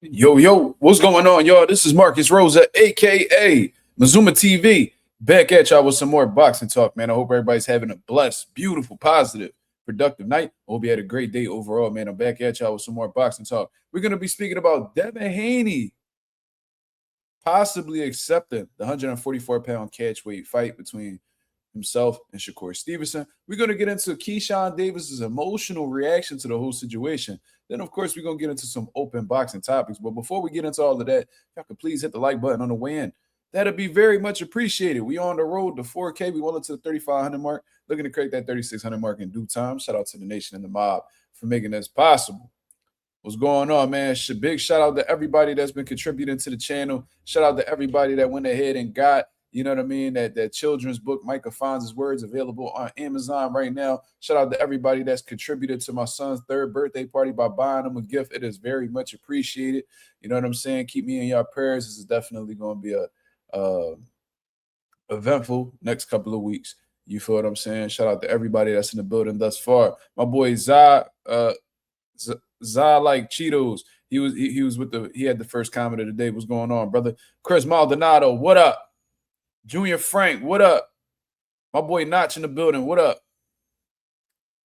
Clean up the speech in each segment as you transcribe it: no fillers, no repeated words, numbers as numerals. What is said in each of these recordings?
Yo, what's going on, y'all? This is Marcus Rosa, aka Mazuma TV, back at y'all with some more boxing talk, man. I hope everybody's having a blessed, beautiful, positive, productive night. I hope you had a great day overall, man. I'm back at y'all with some more boxing talk. We're going to be speaking about Devin Haney possibly accepting the 144-pound catchweight fight between himself and Shakur Stevenson. We're going to get into Keyshawn Davis's emotional reaction to the whole situation. Then, of course, we're going to get into some open boxing topics. But before we get into all of that, y'all can please hit the like button on the way in. That'd be very much appreciated. We on the road to 4K. We well into the 3,500 mark. Looking to create that 3,600 mark in due time. Shout out to the nation and the mob for making this possible. What's going on, man? Big shout out to everybody that's been contributing to the channel. Shout out to everybody that went ahead and got, you know what I mean, that children's book, Micah Fonz's Words, available on Amazon right now. Shout out to everybody that's contributed to my son's 3rd birthday party by buying him a gift. It is very much appreciated. You know what I'm saying? Keep me in your prayers. This is definitely going to be a eventful next couple of weeks. You feel what I'm saying? Shout out to everybody that's in the building thus far. My boy Zah like Cheetos. He was with he had the first comment of the day. What's going on, brother? Chris Maldonado, what up? Junior Frank, what up? My boy Notch in the building, what up?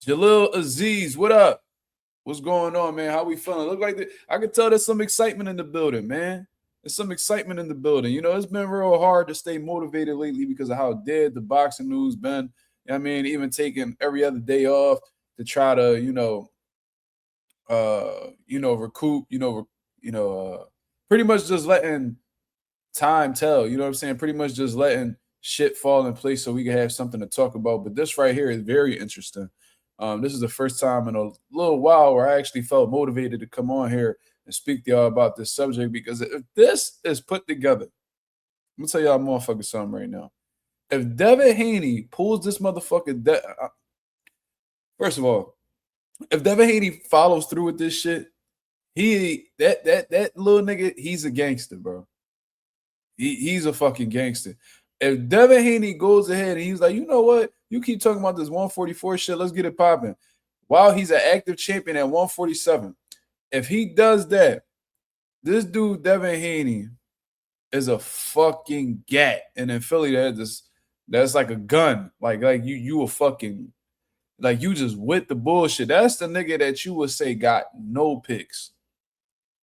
Jalil Aziz, what up? What's going on, man? How we feeling? Look like I can tell there's some excitement in the building, man. There's some excitement in the building. You know, it's been real hard to stay motivated lately because of how dead the boxing news been. I mean, even taking every other day off to try to, recoup, pretty much just letting time tell, you know what I'm saying? Pretty much just letting shit fall in place so we can have something to talk about. But this right here is very interesting. This is the first time in a little while where I actually felt motivated to come on here and speak to y'all about this subject, because if this is put together, I'm gonna tell y'all motherfucker something right now. If Devin Haney pulls this motherfucker, first of all, if Devin Haney follows through with this shit, that little nigga, he's a gangster, bro. He's a fucking gangster. If Devin Haney goes ahead and he's like, you know what? You keep talking about this 144 shit. Let's get it popping. While he's an active champion at 147, if he does that, this dude Devin Haney is a fucking gat. And in Philly, that's like a gun. Like you a fucking, like you just with the bullshit. That's the nigga that you would say got no picks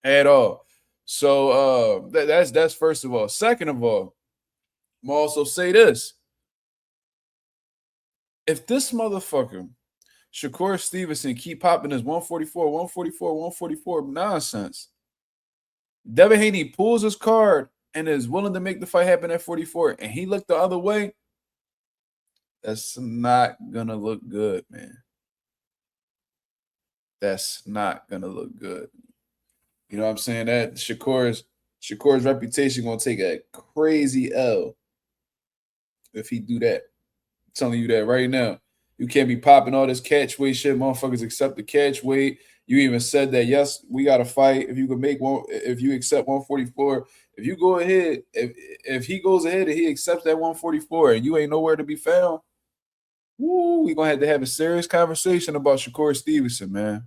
at all. So that's first of all. Second of all, I'm also say this. If this motherfucker, Shakur Stevenson, keep popping his 144 nonsense, Devin Haney pulls his card and is willing to make the fight happen at 44, and he looked the other way, that's not gonna look good, man. That's not gonna look good. You know what I'm saying? That Shakur's reputation gonna take a crazy L if he do that. I'm telling you that right now. You can't be popping all this catch weight shit. Motherfuckers accept the catch weight. You even said that, yes, we got to fight. If you can make one, if you accept 144, if you go ahead, if he goes ahead and he accepts that 144 and you ain't nowhere to be found, woo, we're going to have a serious conversation about Shakur Stevenson, man.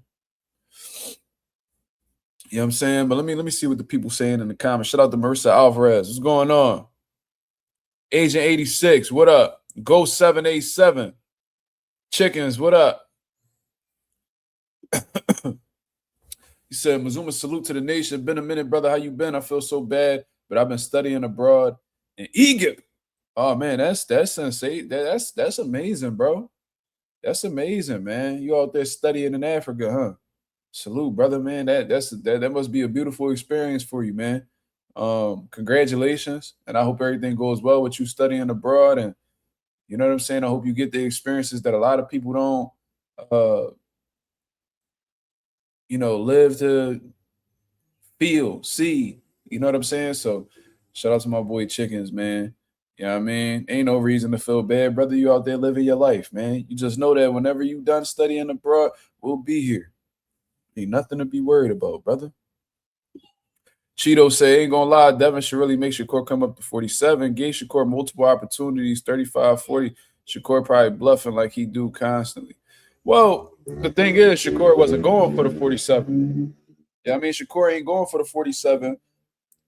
You know what I'm saying? But let me see what the people saying in the comments. Shout out to Marissa Alvarez. What's going on? Agent 86, what up? Go 787. Chickens, what up? He said, Mazuma, salute to the nation. Been a minute, brother. How you been? I feel so bad, but I've been studying abroad in Egypt. Oh man, that's sensation. That's amazing, bro. That's amazing, man. You out there studying in Africa, huh? Salute, brother, man. That must be a beautiful experience for you, man. Congratulations, and I hope everything goes well with you studying abroad. And you know what I'm saying? I hope you get the experiences that a lot of people don't, live to feel, see. You know what I'm saying? So shout out to my boy Chickens, man. You know what I mean? Ain't no reason to feel bad, brother. You out there living your life, man. You just know that whenever you done studying abroad, we'll be here. Ain't nothing to be worried about, brother. Cheeto say, ain't gonna lie, Devin should really make Shakur come up to 47. Gave Shakur multiple opportunities, 35, 40. Shakur probably bluffing like he do constantly. Well, the thing is, Shakur wasn't going for the 47. Yeah, I mean, Shakur ain't going for the 47.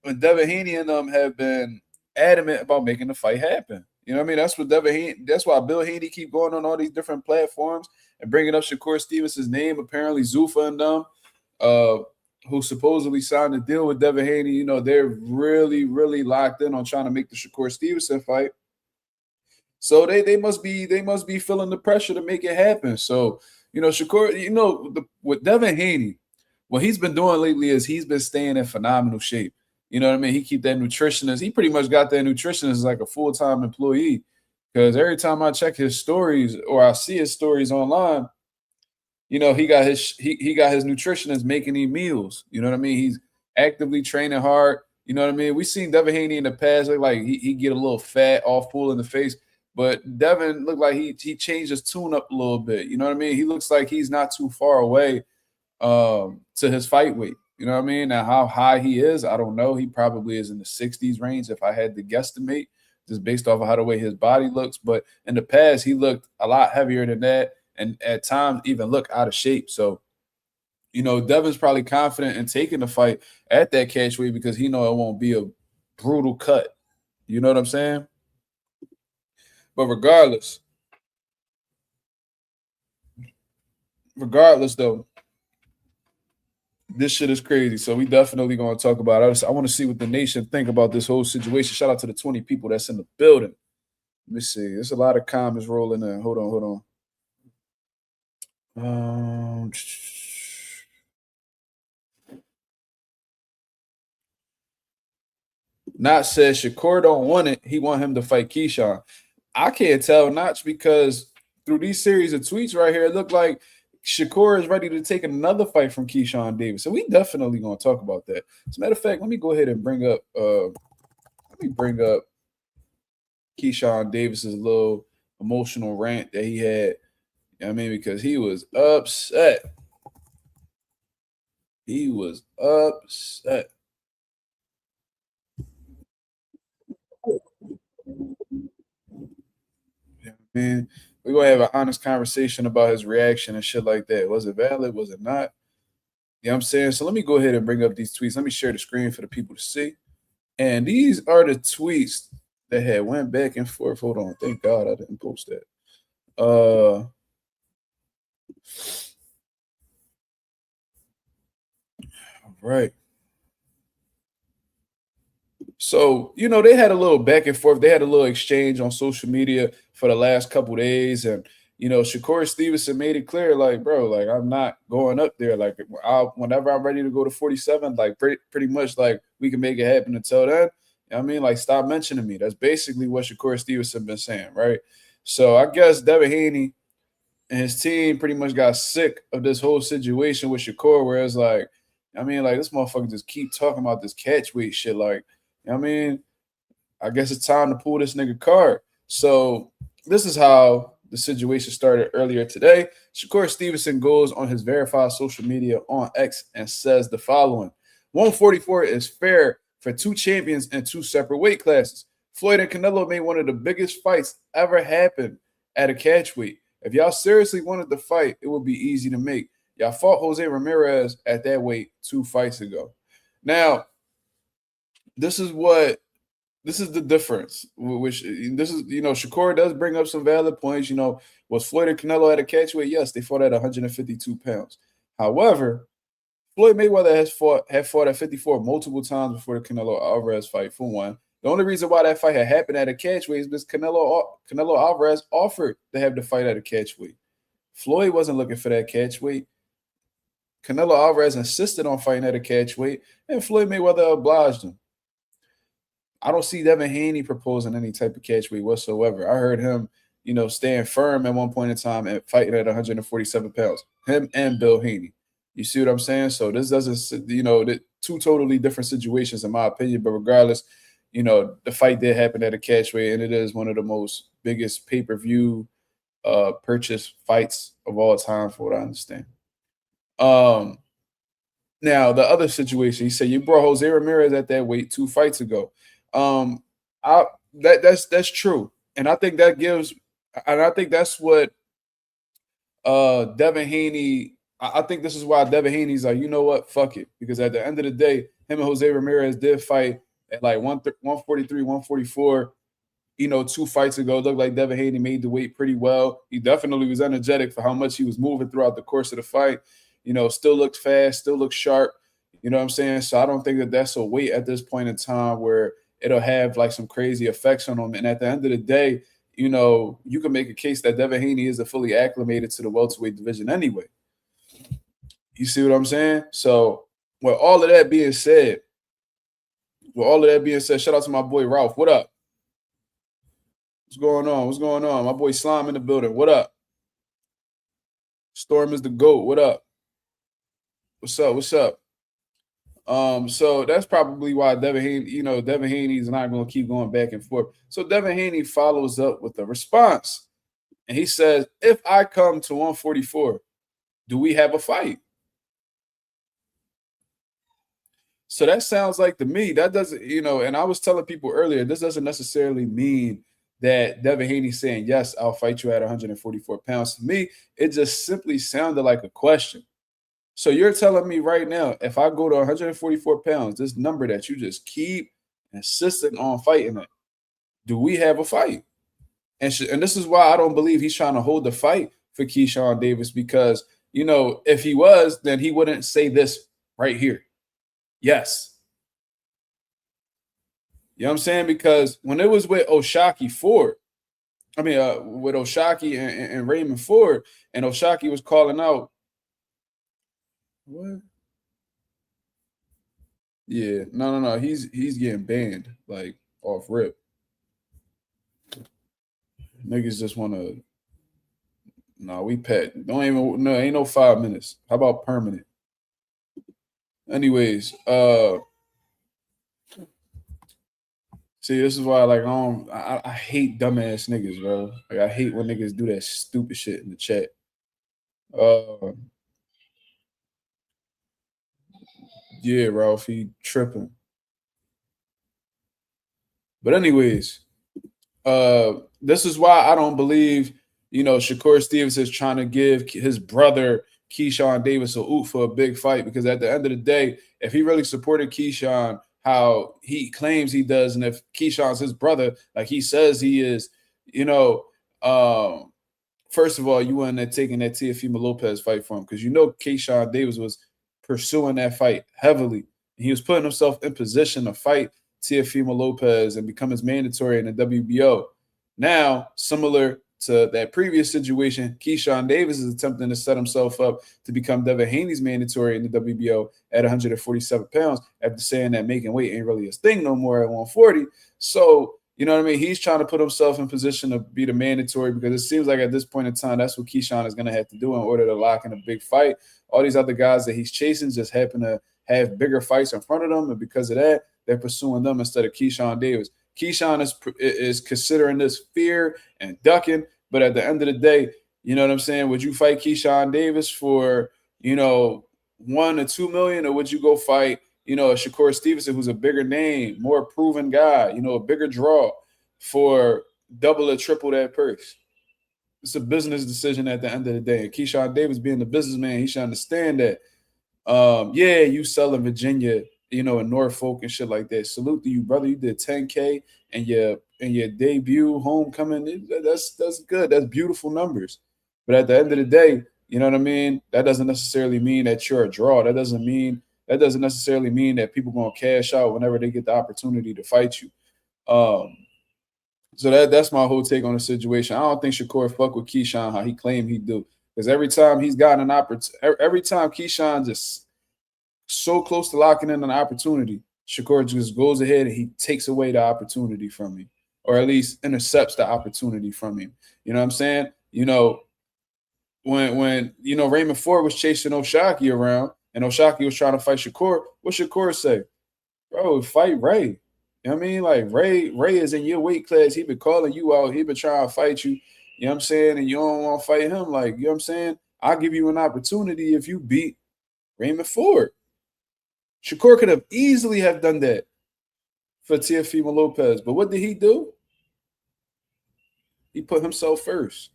And Devin Haney and them have been adamant about making the fight happen. You know what I mean? That's what Devin Haney, that's why Bill Haney keep going on all these different platforms and bringing up Shakur Stevenson's name. Apparently, Zuffa and them, uh, who supposedly signed a deal with Devin Haney, you know, they're really, really locked in on trying to make the Shakur Stevenson fight. So they must be feeling the pressure to make it happen. So, you know, Shakur, you know, with Devin Haney, what he's been doing lately is he's been staying in phenomenal shape. You know what I mean? He keep that nutritionist. He pretty much got that nutritionist as like a full-time employee. Because every time I check his stories or I see his stories online, you know, he got his nutritionist making him meals. You know what I mean? He's actively training hard. You know what I mean? We seen Devin Haney in the past, look like he get a little fat, off pull in the face. But Devin looked like he changed his tune up a little bit. You know what I mean? He looks like he's not too far away to his fight weight. You know what I mean? Now, how high he is, I don't know. He probably is in the 60s range if I had to guesstimate, just based off of how the way his body looks. But in the past, he looked a lot heavier than that, and at times even look out of shape. So, you know, Devin's probably confident in taking the fight at that catch weight because he know it won't be a brutal cut. You know what I'm saying? But regardless though, this shit is crazy. So we definitely gonna talk about it. I want to see what the nation think about this whole situation. Shout out to the 20 people that's in the building. Let me see. There's a lot of comments rolling in. Hold on. Not says Shakur don't want it. He want him to fight Keyshawn. I can't tell Notch because through these series of tweets right here, it looked like Shakur is ready to take another fight from Keyshawn Davis. So we definitely gonna talk about that. As a matter of fact, let me go ahead and bring up Keyshawn Davis's little emotional rant that he had. You know what I mean, because he was upset. He was upset. Yeah, man. We're gonna have an honest conversation about his reaction and shit like that. Was it valid? Was it not? You know what I'm saying? So let me go ahead and bring up these tweets. Let me share the screen for the people to see. And these are the tweets that had went back and forth. Hold on. Thank God I didn't post that. All right. So, you know, they had a little back and forth. They had a little exchange on social media for the last couple days. And, you know, Shakur Stevenson made it clear, like, bro, like, I'm not going up there. Like, whenever I'm ready to go to 47, like, pretty much, like, we can make it happen until then. You know what I mean? Like, stop mentioning me. That's basically what Shakur Stevenson been saying, right? So I guess Devin Haney and his team pretty much got sick of this whole situation with Shakur, where it's like, I mean, like, this motherfucker just keep talking about this catch weight shit. Like, you know what I mean? I guess it's time to pull this nigga card. So this is how the situation started earlier today. Shakur Stevenson goes on his verified social media on X and says the following: 144 is fair for two champions in two separate weight classes. Floyd and Canelo made one of the biggest fights ever happen at a catch weight. If y'all seriously wanted to fight, it would be easy to make. Y'all fought Jose Ramirez at that weight 2 fights ago. Now, this is the difference. Which this is, you know, Shakur does bring up some valid points. You know, was Floyd and Canelo at a catchweight? Yes, they fought at 152 pounds. However, Floyd Mayweather had fought at 54 multiple times before the Canelo Alvarez fight. For one, the only reason why that fight had happened at a catchweight is because Canelo Alvarez offered to have the fight at a catchweight. Floyd wasn't looking for that catchweight. Canelo Alvarez insisted on fighting at a catchweight, and Floyd Mayweather obliged him. I don't see Devin Haney proposing any type of catchweight whatsoever. I heard him, you know, staying firm at one point in time and fighting at 147 pounds. Him and Bill Haney. You see what I'm saying? So this doesn't, you know, two totally different situations in my opinion. But regardless, you know, the fight did happen at a catchweight, and it is one of the most biggest pay-per-view purchase fights of all time, for what I understand. Now the other situation, he said you brought Jose Ramirez at that weight 2 fights ago. Um, I that's true, and I think that gives, and I think that's what Devin Haney I think this is why Devin Haney's like, you know what, fuck it, because at the end of the day, him and Jose Ramirez did fight at like 143, 144. 2 fights ago. It looked like Devin Haney made the weight pretty well. He definitely was energetic for how much he was moving throughout the course of the fight. Still looked fast, still looked sharp. You know what I'm saying? So I don't think that that's a weight at this point in time where it'll have like some crazy effects on him. And at the end of the day, you can make a case that Devin Haney is fully acclimated to the welterweight division anyway. You see what I'm saying? So with all of that being said, shout out to my boy Ralph. What up? What's going on? What's going on? My boy Slime in the building. What up? Storm is the GOAT. What up? What's up? What's up? So that's probably why Devin Haney is not going to keep going back and forth. So Devin Haney follows up with a response. And he says, if I come to 144, do we have a fight? So that sounds like to me, that doesn't, and I was telling people earlier, this doesn't necessarily mean that Devin Haney saying, yes, I'll fight you at 144 pounds. To me, it just simply sounded like a question. So you're telling me right now, if I go to 144 pounds, this number that you just keep insisting on fighting at, do we have a fight? And this is why I don't believe he's trying to hold the fight for Keyshawn Davis, because, if he was, then he wouldn't say this right here. Yes. You know what I'm saying? Because when it was with O'Shaquie Ford, with O'Shaquie and Raymond Ford, and O'Shaquie was calling out, what? Yeah, no. He's getting banned, like, off rip. Niggas just want to. No, we pet. Don't even. No, ain't no 5 minutes. How about permanent? Anyways, see, this is why, like, I hate dumbass niggas, bro. Like, I hate when niggas do that stupid shit in the chat. Yeah, Ralph, he tripping. But anyways, this is why I don't believe, Shakur Stevenson is trying to give his brother Keyshawn Davis a oot for a big fight, because at the end of the day, if he really supported Keyshawn how he claims he does, and if Keyshawn's his brother, like he says he is, first of all, you wouldn't have taken that Teofimo Lopez fight for him, because Keyshawn Davis was pursuing that fight heavily. He was putting himself in position to fight Teofimo Lopez and become his mandatory in the WBO. Now, similar to that previous situation, Keyshawn Davis is attempting to set himself up to become Devin Haney's mandatory in the WBO at 147 pounds, after saying that making weight ain't really his thing no more at 140. So, you know what I mean? He's trying to put himself in position to be the mandatory, because it seems like at this point in time, that's what Keyshawn is going to have to do in order to lock in a big fight. All these other guys that he's chasing just happen to have bigger fights in front of them, and because of that, they're pursuing them instead of Keyshawn Davis. Keyshawn is considering this fear and ducking, but at the end of the day, you know what I'm saying? Would you fight Keyshawn Davis for, $1 or $2 million, or would you go fight, a Shakur Stevenson, who's a bigger name, more proven guy, a bigger draw, for double or triple that purse? It's a business decision at the end of the day. And Keyshawn Davis, being the businessman, he should understand that. Yeah, you selling Virginia, in Norfolk and shit like that. Salute to you, brother. You did 10K and your debut homecoming. That's good. That's beautiful numbers. But at the end of the day, you know what I mean? That doesn't necessarily mean that you're a draw. That doesn't necessarily mean that people gonna cash out whenever they get the opportunity to fight you. So that's my whole take on the situation. I don't think Shakur fuck with Keyshawn how he claimed he do. Because every time he's gotten an opportunity, every time Keyshawn just so close to locking in an opportunity, Shakur just goes ahead and he takes away the opportunity from him, or at least intercepts the opportunity from him. You know what I'm saying? When Raymond Ford was chasing O'Shaquie around and O'Shaquie was trying to fight Shakur, what Shakur say? Bro, fight Ray. You know what I mean? Like, Ray is in your weight class. He been calling you out. He been trying to fight you. You know what I'm saying? And you don't want to fight him. Like, you know what I'm saying? I'll give you an opportunity if you beat Raymond Ford. Shakur could have easily have done that for Teofimo Lopez. But what did he do? He put himself first.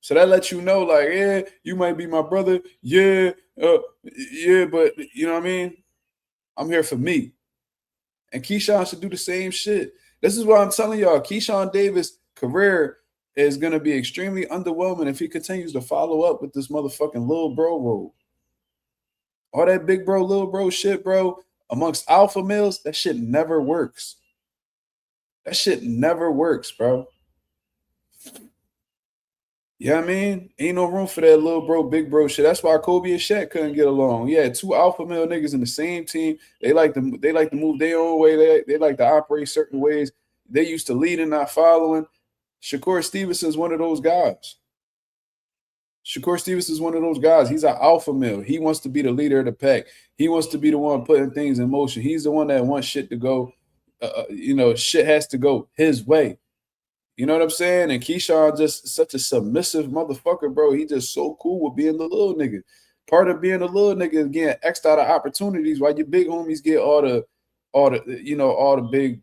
So that lets you know, like, yeah, you might be my brother. Yeah, yeah, but you know what I mean? I'm here for me. And Keyshawn should do the same shit. This is what I'm telling y'all. Keyshawn Davis' career is going to be extremely underwhelming if he continues to follow up with this motherfucking little bro role. All that big bro, little bro shit, bro, amongst alpha males, that shit never works. That shit never works, bro. You know what I mean? Ain't no room for that little bro, big bro shit. That's why Kobe and Shaq couldn't get along. Yeah, two alpha male niggas in the same team. They like to move their own way. They like to operate certain ways. They used to lead and not following. Shakur Stevenson is one of those guys. Shakur Stevenson is one of those guys. He's an alpha male. He wants to be the leader of the pack. He wants to be the one putting things in motion. He's the one that wants shit to go. Shit has to go his way. You know what I'm saying? And Keyshawn just such a submissive motherfucker, bro. He just so cool with being the little nigga. Part of being a little nigga is getting X'd out of opportunities while your big homies get all the big,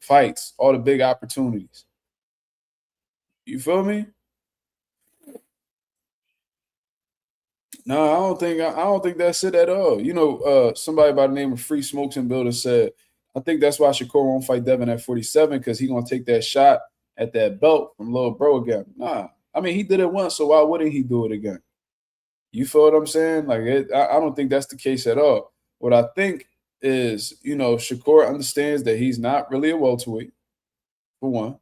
fights, all the big opportunities. You feel me? No, I don't think that's it at all. Somebody by the name of Free Smokes and Builder said, I think that's why Shakur won't fight Devin at 47 because he's gonna take that shot at that belt from Lil Bro again. Nah, I mean he did it once, so why wouldn't he do it again? You feel what I'm saying? Like I don't think that's the case at all. What I think is, Shakur understands that he's not really a welterweight. For one,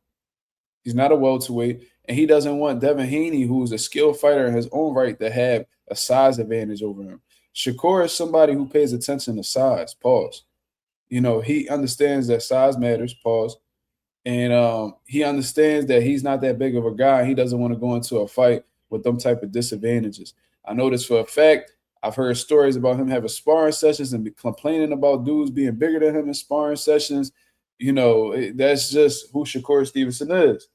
he's not a welterweight, and he doesn't want Devin Haney, who's a skilled fighter in his own right, to have a size advantage over him. Shakur is somebody who pays attention to size. Pause. He understands that size matters. Pause. And he understands that he's not that big of a guy. He doesn't want to go into a fight with them type of disadvantages. I know this for a fact. I've heard stories about him having sparring sessions and complaining about dudes being bigger than him in sparring sessions. That's just who Shakur Stevenson is.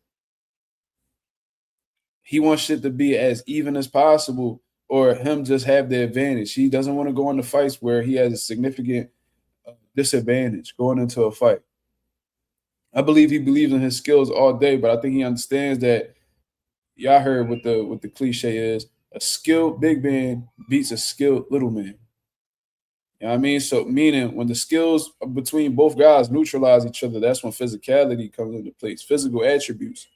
He wants shit to be as even as possible or him just have the advantage. He doesn't want to go into fights where he has a significant disadvantage going into a fight. I believe he believes in his skills all day, but I think he understands that y'all heard what the cliche is: a skilled big man beats a skilled little man. You know what I mean? So meaning when the skills between both guys neutralize each other, that's when physicality comes into place, physical attributes.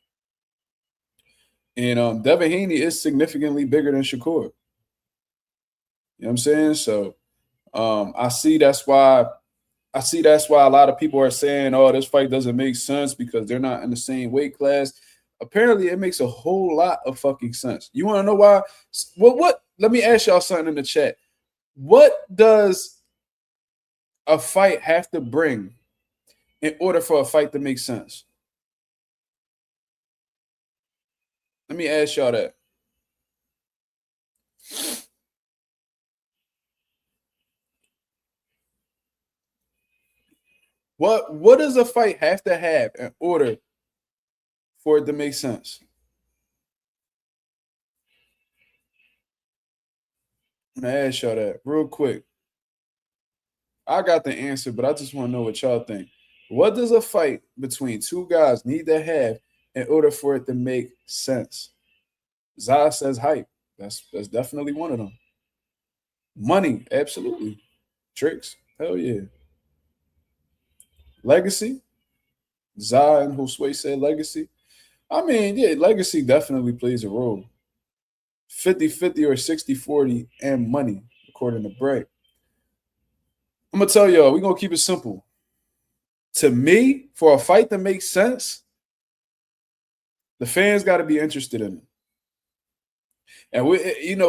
And Devin Haney is significantly bigger than Shakur. You know what I'm saying? So I see that's why a lot of people are saying, oh, this fight doesn't make sense because they're not in the same weight class. Apparently, it makes a whole lot of fucking sense. You want to know why? Well, what? Let me ask y'all something in the chat. What does a fight have to bring in order for a fight to make sense? Let me ask y'all that. What does a fight have to have in order for it to make sense? I'm gonna ask y'all that real quick. I got the answer, but I just want to know what y'all think. What does a fight between two guys need to have in order for it to make sense? Zah says hype. That's definitely one of them. Money, absolutely. Tricks, hell yeah. Legacy, Zah and Josue said legacy. I mean, yeah, legacy definitely plays a role. 50-50 or 60-40 and money, according to Bray. I'm going to tell y'all, we're going to keep it simple. To me, for a fight to make sense, the fans got to be interested in it. And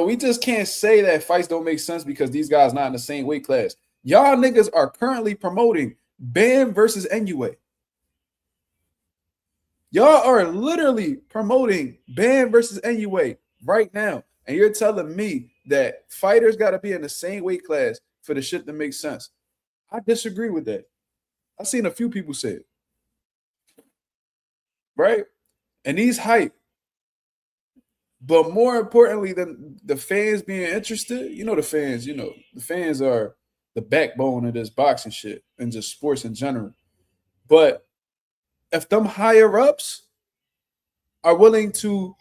we just can't say that fights don't make sense because these guys not in the same weight class. Y'all niggas are currently promoting Bam versus NUA. Y'all are literally promoting Bam versus NUA right now. And you're telling me that fighters got to be in the same weight class for the shit to make sense. I disagree with that. I've seen a few people say it. Right? And he's hype. But more importantly than the fans being interested, the fans are the backbone of this boxing shit and just sports in general. But if them higher ups are willing to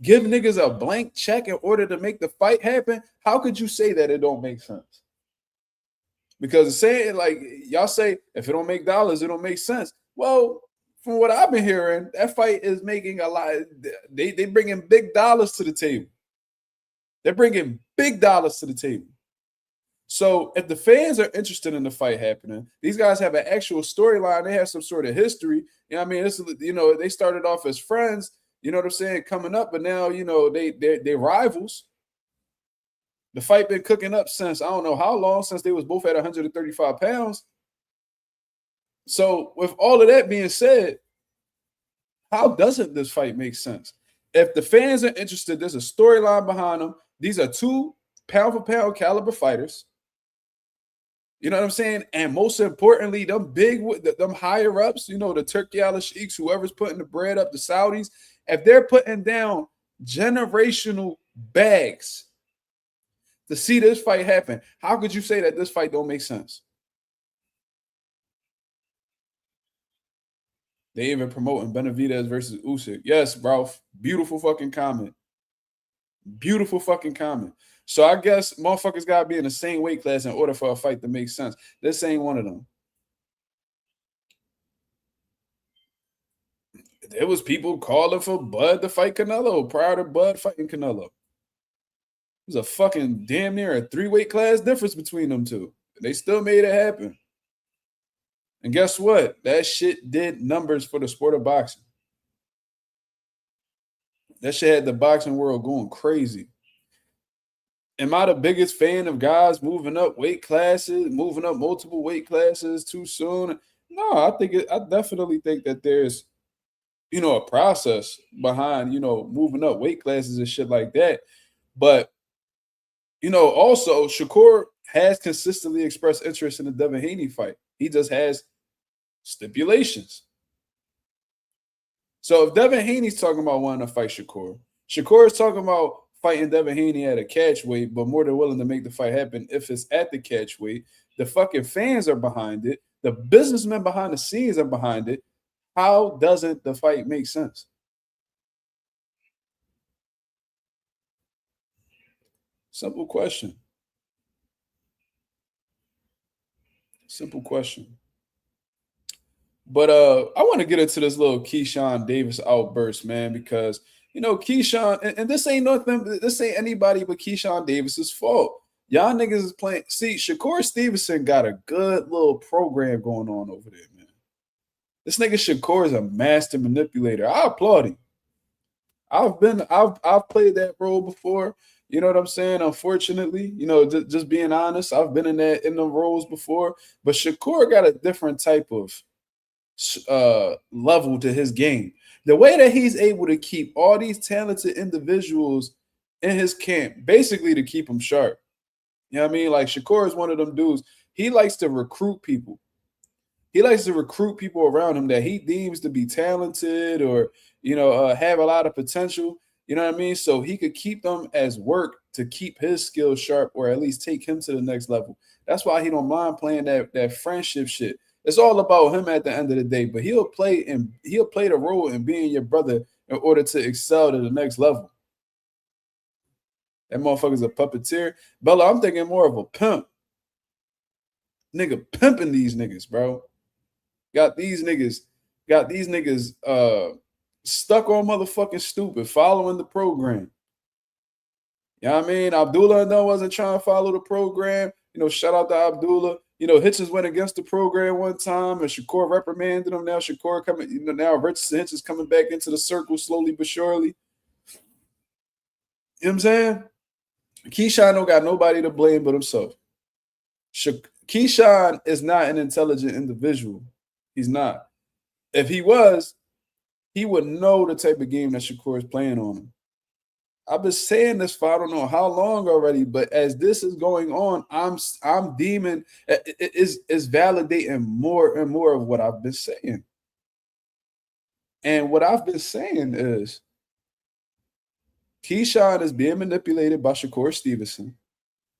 give niggas a blank check in order to make the fight happen, how could you say that it don't make sense? Because saying like y'all say, if it don't make dollars, it don't make sense. Well, from what I've been hearing, that fight is making a lot. They bringing big dollars to the table. They're bringing big dollars to the table. So if the fans are interested in the fight happening, these guys have an actual storyline. They have some sort of history. You know what I mean? This is, you know, they started off as friends, you know what I'm saying, coming up, but now, you know, they're rivals. The fight been cooking up since I don't know how long, since they was both at 135 pounds. So with all of that being said, how doesn't this fight make sense? If the fans are interested, there's a storyline behind them. These are two pound for pound caliber fighters. You know what I'm saying? And most importantly, them higher ups, you know, the Turkey Al Sheiks, whoever's putting the bread up, the Saudis, if they're putting down generational bags to see this fight happen, how could you say that this fight don't make sense? They even promoting Benavidez versus Usyk. Yes, bro. Beautiful fucking comment. Beautiful fucking comment. So I guess motherfuckers gotta be in the same weight class in order for a fight to make sense. This ain't one of them. There was people calling for Bud to fight Canelo prior to Bud fighting Canelo. There's a fucking damn near a 3-weight class difference between them two. They still made it happen. And guess what? That shit did numbers for the sport of boxing. That shit had the boxing world going crazy. Am I the biggest fan of guys moving up weight classes, moving up multiple weight classes too soon? No, I definitely think that there's, you know, a process behind, you know, moving up weight classes and shit like that. But, you know, also Shakur has consistently expressed interest in the Devin Haney fight. He just has stipulations. So if Devin Haney's talking about wanting to fight Shakur is talking about fighting Devin Haney at a catch weight, but more than willing to make the fight happen if it's at the catch weight. The fucking fans are behind it. The businessmen behind the scenes are behind it. How doesn't the fight make sense? Simple question. Simple question. But I want to get into this little Keyshawn Davis outburst, man, because you know Keyshawn, and this ain't nothing. This ain't anybody but Keyshawn Davis's fault. Y'all niggas is playing. See, Shakur Stevenson got a good little program going on over there, man. This nigga Shakur is a master manipulator. I applaud him. I've played that role before. You know what I'm saying? Unfortunately, you know, just being honest, I've been in the roles before. But Shakur got a different type of level to his game. The way that he's able to keep all these talented individuals in his camp, basically to keep them sharp. You know what I mean? Like Shakur is one of them dudes. He likes to recruit people. He likes to recruit people around him that he deems to be talented or, you know, have a lot of potential. You know what I mean? So he could keep them as work to keep his skills sharp or at least take him to the next level. That's why he don't mind playing that friendship shit. It's all about him at the end of the day, but he'll play the role in being your brother in order to excel to the next level. That motherfucker's a puppeteer. Bella, I'm thinking more of a pimp. Nigga pimping these niggas, bro. Got these niggas stuck on motherfucking stupid, following the program. You know what I mean? Abdullah wasn't trying to follow the program. You know, shout out to Abdullah. You know, Hitchens went against the program one time, and Shakur reprimanded him. Now Shakur coming, you know, now Richardson Hitch is coming back into the circle slowly but surely. You know what I'm saying? Keyshawn don't got nobody to blame but himself. Keyshawn is not an intelligent individual. He's not. If he was, he would know the type of game that Shakur is playing on him. I've been saying this for I don't know how long already, but as this is going on, I'm deeming it is validating more and more of what I've been saying. And what I've been saying is Keyshawn is being manipulated by Shakur Stevenson.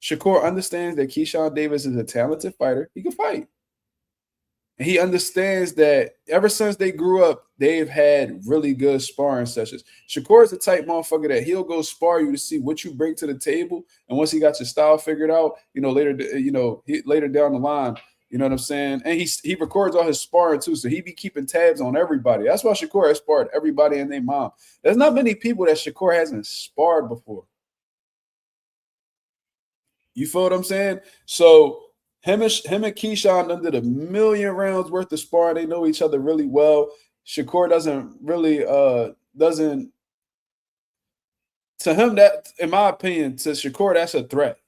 Shakur understands that Keyshawn Davis is a talented fighter. He can fight. And he understands that ever since they grew up, they've had really good sparring sessions. Shakur is the type motherfucker that he'll go spar you to see what you bring to the table. And once he got your style figured out, later down the line, you know what I'm saying? And he records all his sparring too. So he be keeping tabs on everybody. That's why Shakur has sparred everybody and their mom. There's not many people that Shakur hasn't sparred before. You feel what I'm saying? So him and Keyshawn done did a million rounds worth of sparring. They know each other really well. Shakur doesn't to him, that, in my opinion, to Shakur, that's a threat.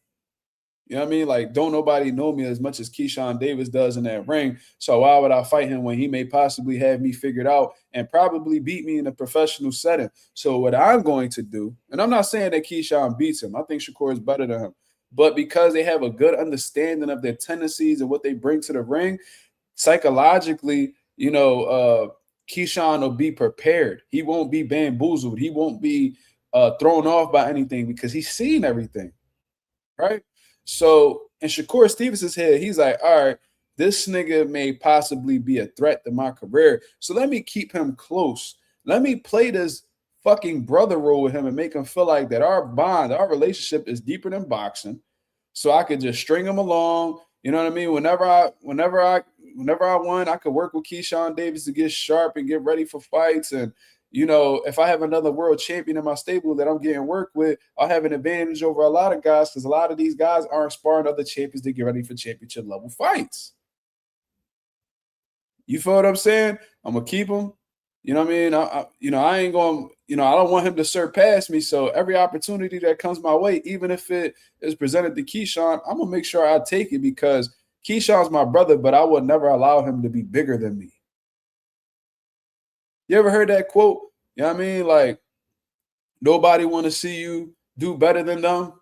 You know what I mean? Like, don't nobody know me as much as Keyshawn Davis does in that ring. So why would I fight him when he may possibly have me figured out and probably beat me in a professional setting? So what I'm going to do, and I'm not saying that Keyshawn beats him. I think Shakur is better than him. But because they have a good understanding of their tendencies and what they bring to the ring, psychologically, Keyshawn will be prepared. He won't be bamboozled. He won't be thrown off by anything because he's seen everything, right? So in Shakur Stevenson's head, he's like, all right, this nigga may possibly be a threat to my career. So let me keep him close. Let me play this fucking brother role with him and make him feel like that our bond, our relationship is deeper than boxing. So I could just string him along. You know what I mean? Whenever I won, I could work with Keyshawn Davis to get sharp and get ready for fights. And if I have another world champion in my stable that I'm getting work with, I'll have an advantage over a lot of guys because a lot of these guys aren't sparring other champions to get ready for championship level fights. You feel what I'm saying? I'm gonna keep him. You know what I mean? I ain't going. I don't want him to surpass me. So every opportunity that comes my way, even if it is presented to Keyshawn, I'm gonna make sure I take it because Keyshawn's my brother, but I would never allow him to be bigger than me. You ever heard that quote? You know what I mean? Like, nobody want to see you do better than them.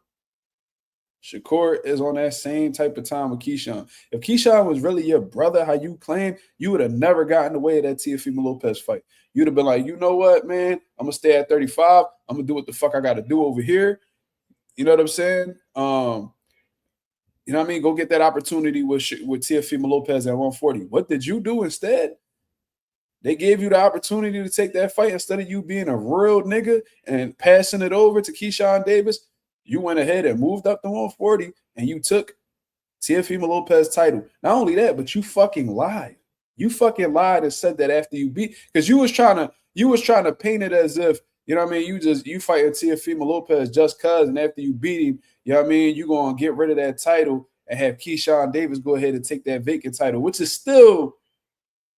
Shakur is on that same type of time with Keyshawn. If Keyshawn was really your brother, how you claim, you would have never gotten in the way of that Teofimo Lopez fight. You'd have been like, you know what, man? I'm going to stay at 35. I'm going to do what the fuck I got to do over here. You know what I'm saying? You know what I mean? Go get that opportunity with Teofimo Lopez at 140. What did you do instead? They gave you the opportunity to take that fight instead of you being a real nigga and passing it over to Keyshawn Davis. You went ahead and moved up to 140 and you took Teofimo Lopez title. Not only that, but you fucking lied. You fucking lied and said that after you beat, because you was trying to paint it as if, you know what I mean, you fighting Teofimo Lopez just cause, and after you beat him, you know what I mean, you gonna get rid of that title and have Keyshawn Davis go ahead and take that vacant title, which is still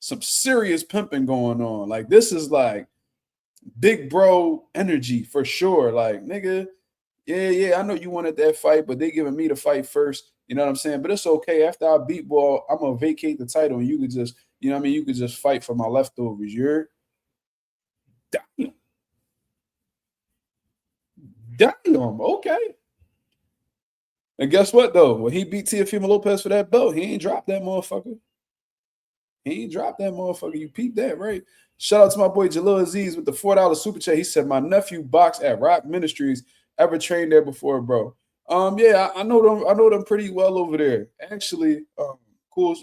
some serious pimping going on. Like, this is like big bro energy for sure. Like, nigga, yeah, I know you wanted that fight, but they giving me the fight first. You know what I'm saying? But it's okay. After I beat ball, I'm gonna vacate the title, and you could just, you know what I mean, you could just fight for my leftovers. You're damn, okay. And guess what though? When he beat Teofimo Lopez for that belt, he ain't dropped that motherfucker. He ain't dropped that motherfucker. You peeped that, right? Shout out to my boy Jalil Aziz with the $4 super chat. He said, my nephew boxed at Rock Ministries. Ever trained there before, bro? Yeah, I know them. I know them pretty well over there. Actually, cool.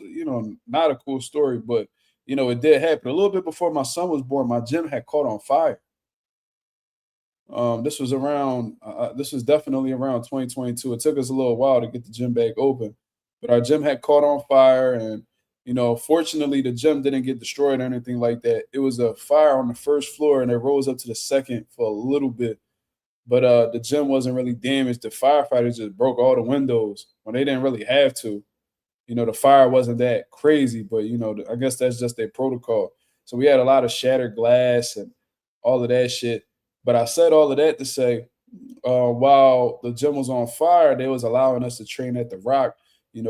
Not a cool story, but it did happen a little bit before my son was born. My gym had caught on fire. This was around. This was definitely around 2022. It took us a little while to get the gym back open, but our gym had caught on fire, and fortunately, the gym didn't get destroyed or anything like that. It was a fire on the first floor, and it rose up to the second for a little bit. But the gym wasn't really damaged. The firefighters just broke all the windows when they didn't really have to. The fire wasn't that crazy, but I guess that's just their protocol. So we had a lot of shattered glass and all of that shit. But I said all of that to say, while the gym was on fire, they was allowing us to train at the Rock,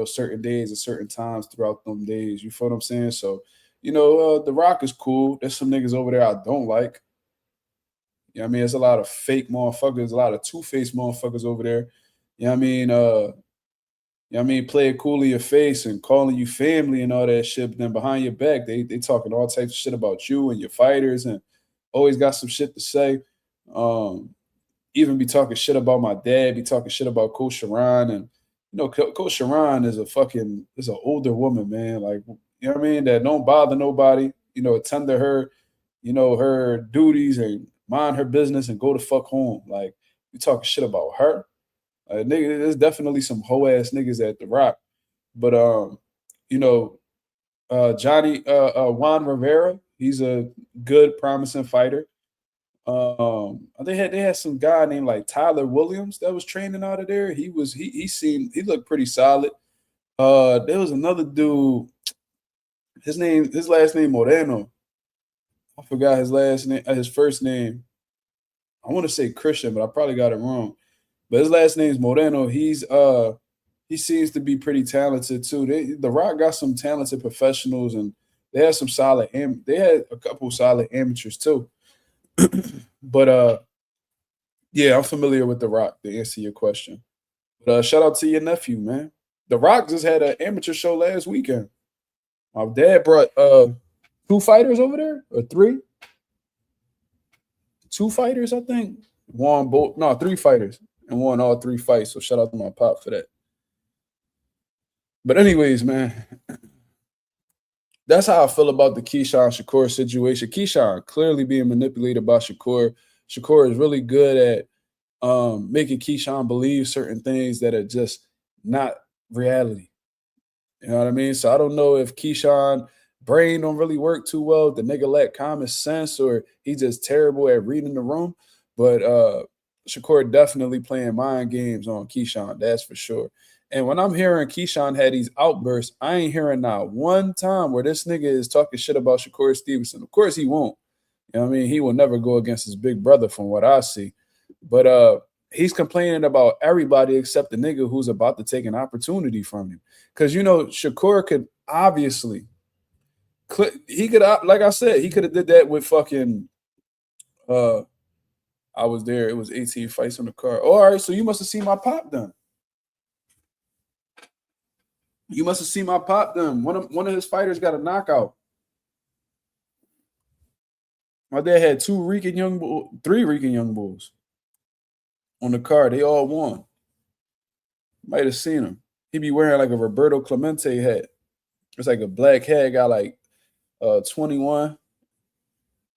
certain days and certain times throughout them days. You feel what I'm saying? So, the Rock is cool. There's some niggas over there I don't like. You know what I mean? There's a lot of fake motherfuckers, a lot of two-faced motherfuckers over there. You know what I mean? Play it cool in your face and calling you family and all that shit. But then behind your back, they talking all types of shit about you and your fighters and always got some shit to say. Even be talking shit about my dad, be talking shit about Coach Sharon. And, Coach Sharon is an older woman, man. Like, you know what I mean, that don't bother nobody, you know, attend to her, you know, her duties and mind her business and go the fuck home. Like, you talking shit about her. Nigga, there's definitely some hoe ass niggas at the Rock. But you know, Johnny Juan Rivera, he's a good, promising fighter. They had some guy named like Tyler Williams that was training out of there. He looked pretty solid. There was another dude. His last name Moreno. I forgot his last name, his first name. I want to say Christian, but I probably got it wrong. But his last name is Moreno. He seems to be pretty talented too. The Rock got some talented professionals, and they had some solid. They had a couple solid amateurs too. But yeah, I'm familiar with The Rock to answer your question. But shout out to your nephew, man. The Rock just had an amateur show last weekend. My dad brought 2 fighters over there, or 3. 2 fighters, I think. Won both. No, 3 fighters, and won all 3 fights. So shout out to my pop for that. But anyways, man, that's how I feel about the Keyshawn Shakur situation. Keyshawn clearly being manipulated by Shakur. Shakur is really good at making Keyshawn believe certain things that are just not reality. You know what I mean? So I don't know if Keyshawn brain don't really work too well. The nigga lack common sense, or he's just terrible at reading the room. But Shakur definitely playing mind games on Keyshawn. That's for sure. And when I'm hearing Keyshawn had these outbursts, I ain't hearing not one time where this nigga is talking shit about Shakur Stevenson. Of course he won't. You know what I mean? He will never go against his big brother from what I see. But he's complaining about everybody except the nigga who's about to take an opportunity from him. Because, you know, Shakur could obviously he could, like I said, he could have did that with fucking I was there. It was 18 fights on the card. Oh, all right, so you must have seen my pop done. You must have seen my pop done. One of his fighters got a knockout. My dad had 3 Rican young bulls on the card. They all won. Might have seen him. He be wearing like a Roberto Clemente hat. It's like a black hat, got like 21,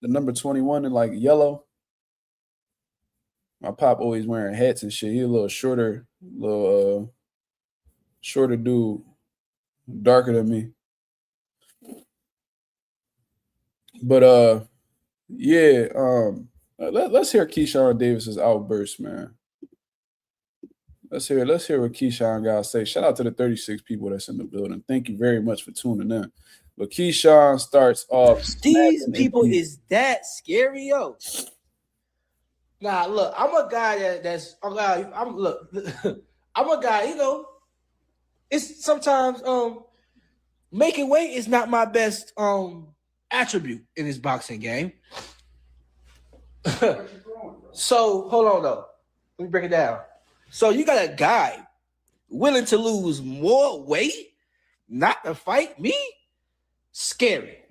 the number 21 in like yellow. My pop always wearing hats and shit. He a little shorter dude, darker than me. But yeah, let's hear Keyshawn Davis's outburst, man. Let's hear what Keyshawn got to say. Shout out to the 36 people that's in the building. Thank you very much for tuning in. But Keyshawn starts off. These people is that scary, yo. Nah, look, I'm a guy I'm a guy, you know. It's sometimes making weight is not my best attribute in this boxing game. So hold on though. Let me break it down. So you got a guy willing to lose more weight, not to fight me? Scary.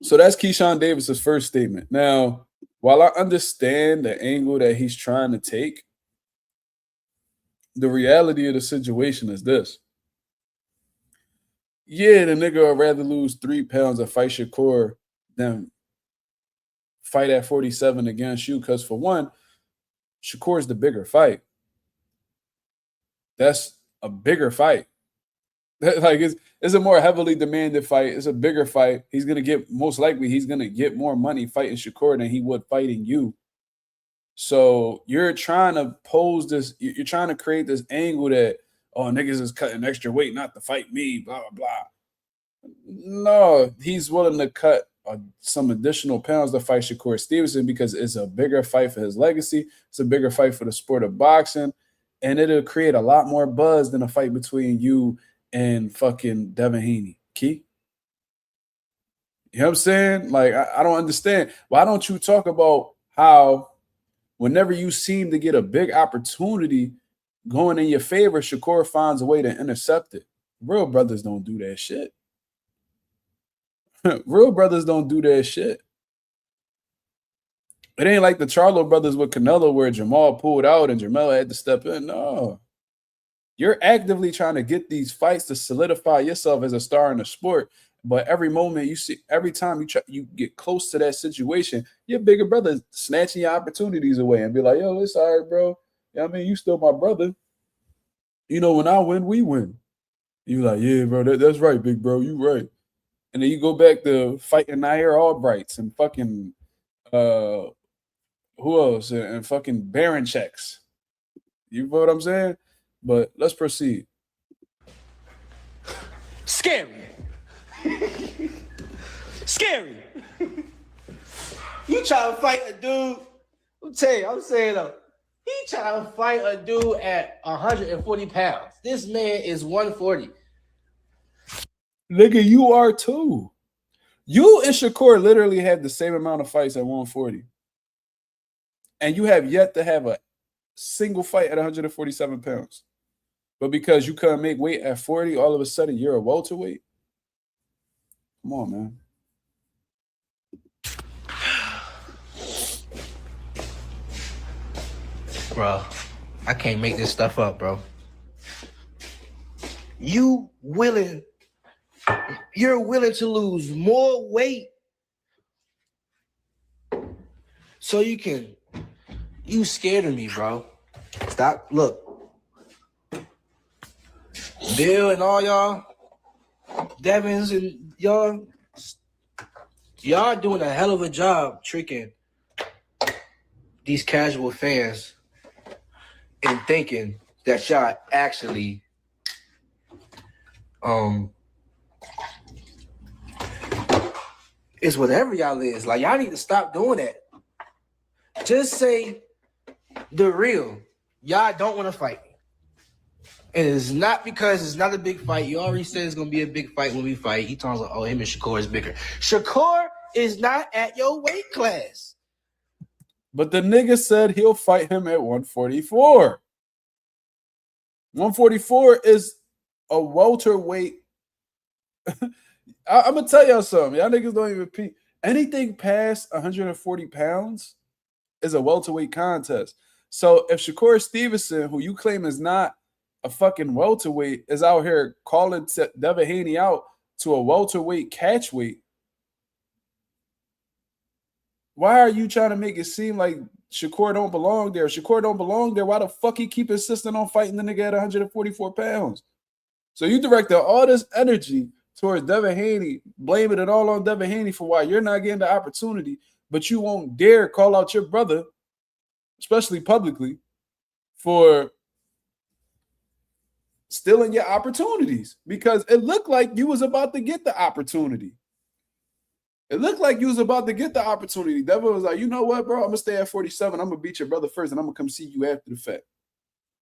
So that's Keyshawn Davis's first statement. Now, while I understand the angle that he's trying to take, the reality of the situation is this. Yeah, the nigga would rather lose 3 pounds and fight Shakur than fight at 47 against you. Because for one, Shakur is the bigger fight. That's a bigger fight. Like it's a more heavily demanded fight. It's a bigger fight. He's gonna get more money fighting Shakur than he would fighting you. So you're trying to pose this. You're trying to create this angle that niggas is cutting extra weight not to fight me. Blah blah blah. No, he's willing to cut some additional pounds to fight Shakur Stevenson because it's a bigger fight for his legacy. It's a bigger fight for the sport of boxing, and it'll create a lot more buzz than a fight between you and fucking Devin Haney. Key? You know what I'm saying? Like, I don't understand. Why don't you talk about how whenever you seem to get a big opportunity going in your favor, Shakur finds a way to intercept it? Real brothers don't do that shit. Real brothers don't do that shit. It ain't like the Charlo brothers with Canelo where Jamal pulled out and Jamel had to step in. No. You're actively trying to get these fights to solidify yourself as a star in the sport. But every moment you see, every time you get close to that situation, your bigger brother snatching your opportunities away and be like, yo, it's all right, bro. I mean, you still my brother. When I win, we win. You like, yeah, bro, that's right, big bro. You right. And then you go back to fighting Nair Albrights and fucking who else? And fucking Baron checks. You know what I'm saying? But let's proceed. Scary. Scary. You try to fight a dude. I'm saying though, he trying to fight a dude at 140 pounds. This man is 140. Nigga, you are too. You and Shakur literally had the same amount of fights at 140. And you have yet to have a single fight at 147 pounds. But because you couldn't make weight at 40, all of a sudden you're a welterweight? Come on, man. Bro, I can't make this stuff up, bro. You're willing to lose more weight so you scared of me, bro. Stop. Look. Bill and all y'all, Devins and y'all doing a hell of a job tricking these casual fans and thinking that y'all actually is whatever y'all is. Like, y'all need to stop doing that. Just say the real. Y'all don't want to fight. And it's not because it's not a big fight. You already said it's going to be a big fight when we fight. He talks like, oh, him and Shakur is bigger. Shakur is not at your weight class. But the nigga said he'll fight him at 144. 144 is a welterweight. I'm going to tell y'all something. Y'all niggas don't even peep. Anything past 140 pounds is a welterweight contest. So if Shakur Stevenson, who you claim is not a fucking welterweight, is out here calling Devin Haney out to a welterweight catchweight, why are you trying to make it seem like Shakur don't belong there? Shakur don't belong there. Why the fuck he keep insisting on fighting the nigga at 144 pounds? So you directed all this energy towards Devin Haney, blaming it all on Devin Haney for why you're not getting the opportunity, but you won't dare call out your brother, especially publicly, for stealing your opportunities, because it looked like you was about to get the opportunity. It looked like you was about to get the opportunity. Devin was like, you know what, bro? I'm going to stay at 47. I'm going to beat your brother first, and I'm going to come see you after the fact.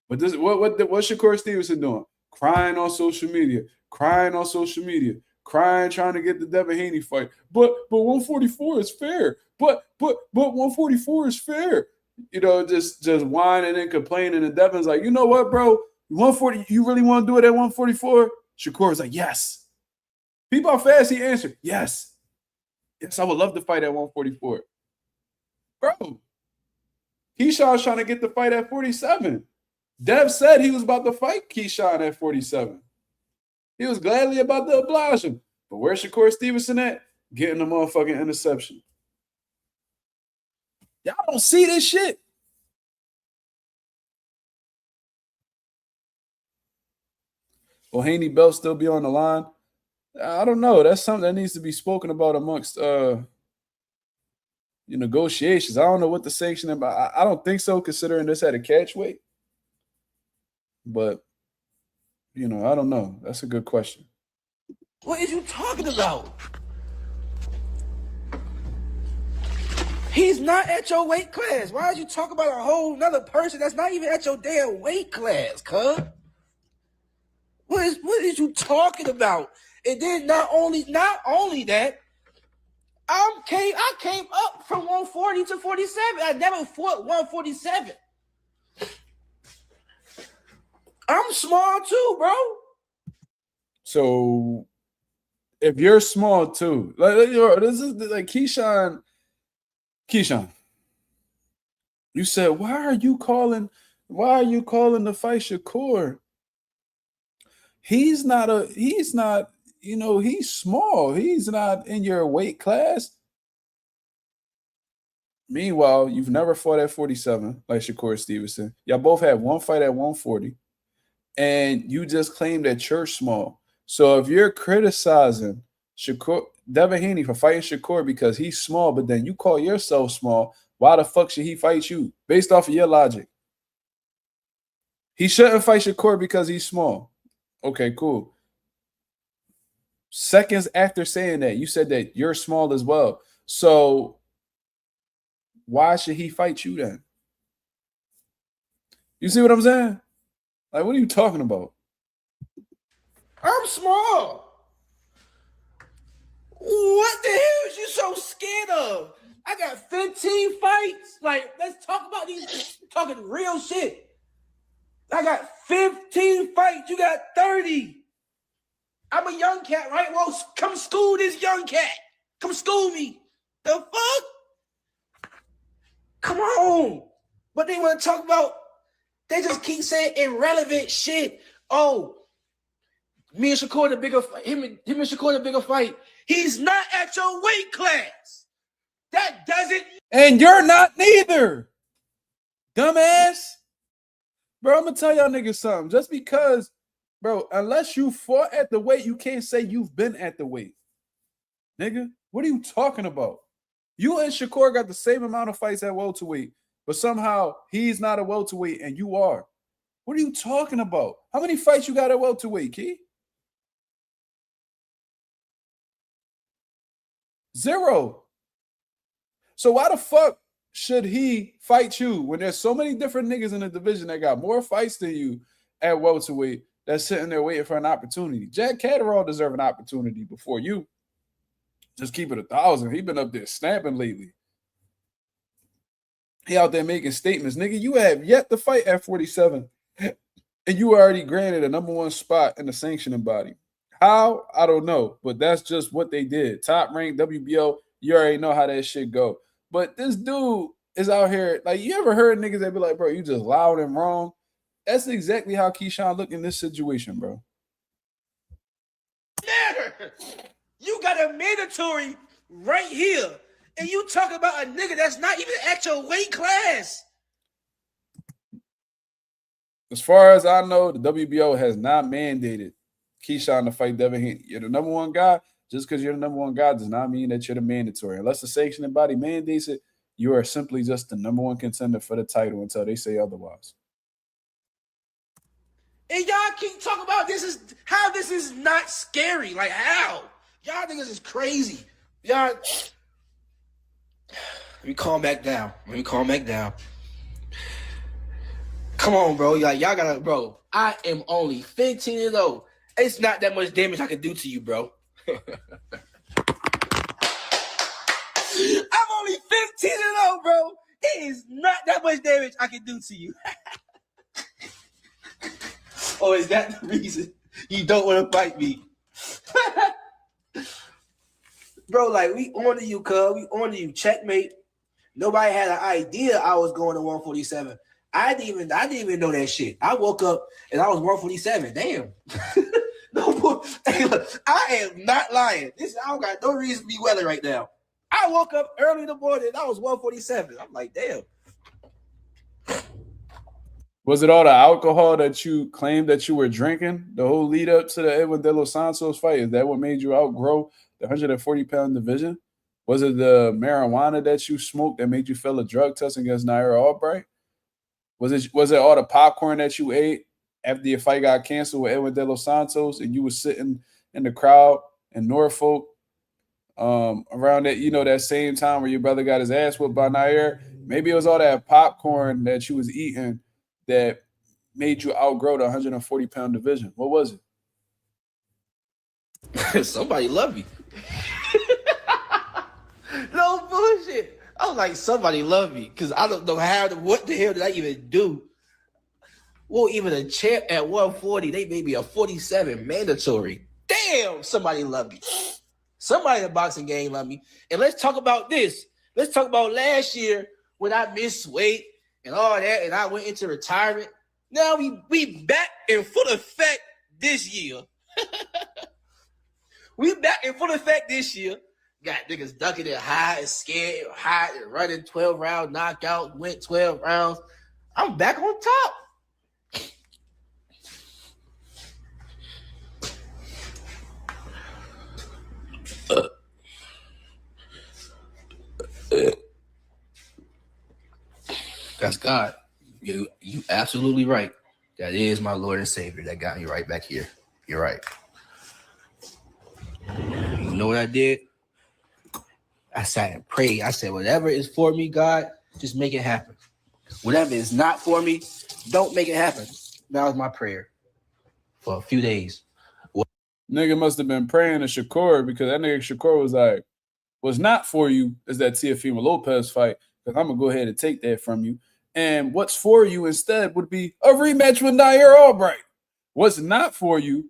But this, what's Shakur Stevenson doing? Crying on social media, crying, trying to get the Devin Haney fight. But 144 is fair. But 144 is fair. Just whining and complaining. And Devin's like, you know what, bro? 140, you really want to do it at 144? Shakur was like, yes. People how fast he answered, yes. Yes, I would love to fight at 144. Bro, Keyshawn's trying to get the fight at 47. Dev said he was about to fight Keyshawn at 47. He was gladly about to oblige him. But where's Shakur Stevenson at? Getting the motherfucking interception. Y'all don't see this shit. Will Haney belt still be on the line? I don't know. That's something that needs to be spoken about amongst your negotiations. I don't know what the sanction about. I don't think so, considering this had a catch weight. But I don't know. That's a good question. What is you talking about? He's not at your weight class. Why did you talk about a whole nother person that's not even at your damn weight class, cuz? What is you talking about? And then not only that, I came up from 140 to 47. I never fought 147. I'm small too, bro. So if you're small too, this is like Keyshawn, you said, why are you calling the fight Shakur He's not, you know, he's small. He's not in your weight class. Meanwhile, you've never fought at 47 like Shakur Stevenson. Y'all both had one fight at 140, and you just claimed that you're small. So if you're criticizing Devin Haney for fighting Shakur because he's small, but then you call yourself small, why the fuck should he fight you? Based off of your logic. He shouldn't fight Shakur because he's small. Okay, cool. Seconds after saying that, you said that you're small as well. So why should he fight you then? You see what I'm saying? Like, what are you talking about? I'm small. What the hell is you so scared of? I got 15 fights. Like, let's talk about these. Talking real shit. I got 15 fights. You got 30. I'm a young cat, right? Well, come school this young cat. Come school me. The fuck? Come on. But they want to talk about, they just keep saying irrelevant shit. Oh, me and Shakur the bigger fight. Him and Shakur the bigger fight. He's not at your weight class. That doesn't. And you're not neither. Dumbass. Bro, I'm going to tell y'all niggas something. Just because, bro, unless you fought at the weight, you can't say you've been at the weight. Nigga, what are you talking about? You and Shakur got the same amount of fights at welterweight, but somehow he's not a welterweight and you are. What are you talking about? How many fights you got at welterweight, Key? 0. So why the fuck should he fight you when there's so many different niggas in the division that got more fights than you at welterweight that's sitting there waiting for an opportunity? Jack Catterall deserve an opportunity before you. Just keep it 1,000. He been up there snapping lately. He out there making statements. Nigga, you have yet to fight at 47. And you already granted a #1 spot in the sanctioning body. How? I don't know. But that's just what they did. Top ranked WBO. You already know how that shit go. But this dude is out here. Like, you ever heard niggas that be like, bro, you just loud and wrong? That's exactly how Keyshawn look in this situation, bro. Matter. You got a mandatory right here. And you talk about a nigga that's not even at your weight class. As far as I know, the WBO has not mandated Keyshawn to fight Devin Haney. You're the #1 guy. Just because you're the #1 guy does not mean that you're the mandatory. Unless the sanctioning body mandates it, you are simply just the #1 contender for the title until they say otherwise. And y'all keep talking about this is not scary. Like, how? Y'all niggas is crazy. Y'all. Let me calm back down. Come on, bro. Y'all gotta, bro. I am only 15-0. It's not that much damage I can do to you, bro. I'm only 15-0, bro. It is not that much damage I can do to you. Oh, is that the reason you don't want to fight me? Bro, like, we on to you, cuz. We on to you. Checkmate. Nobody had an idea I was going to 147. I didn't even know that shit. I woke up and I was 147. Damn. No, hey, look, I am not lying. I don't got no reason to be welling right now. I woke up early in the morning and I was 147. I'm like, damn. Was it all the alcohol that you claimed that you were drinking the whole lead up to the Edwin De Los Santos fight? Is that what made you outgrow the 140-pound division? Was it the marijuana that you smoked that made you fail a drug test against Naira Albright? Was it all the popcorn that you ate after your fight got canceled with Edwin De Los Santos and you were sitting in the crowd in Norfolk around that, that same time where your brother got his ass whipped by Nair? Maybe it was all that popcorn that you was eating that made you outgrow the 140-pound division. What was it? Somebody love me. No bullshit. I was like, somebody love me, because I don't know what the hell did I even do? Well, even a champ at 140, they made me a 47 mandatory. Damn, somebody love me. Somebody in the boxing game love me. And let's talk about this. Let's talk about last year when I missed weight and all that, and I went into retirement. Now we back in full effect this year. We back in full effect this year. Got niggas ducking it high and scared, high and running 12-round knockout, went 12 rounds. I'm back on top. That's God. You absolutely right. That is my Lord and Savior that got me right back here. You're right. You know what I did? I sat and prayed. I said, whatever is for me, God, just make it happen. Whatever is not for me, don't make it happen. That was my prayer for a few days. Nigga must have been praying to Shakur because that nigga Shakur was like, what's not for you is that Teofimo Lopez fight because I'm going to go ahead and take that from you. And what's for you instead would be a rematch with Nair Albright. What's not for you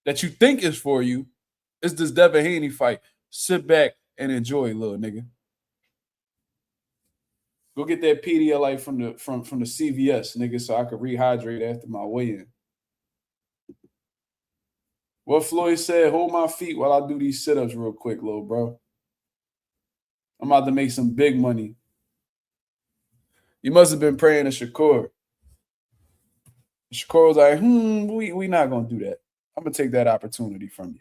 that you think is for you is this Devin Haney fight. Sit back and enjoy, little nigga. Go get that Pedialyte from the CVS, nigga, so I could rehydrate after my weigh-in. What Floyd said, hold my feet while I do these sit-ups real quick, little bro. I'm about to make some big money. You must have been praying to Shakur. Shakur was like, we not going to do that. I'm going to take that opportunity from you.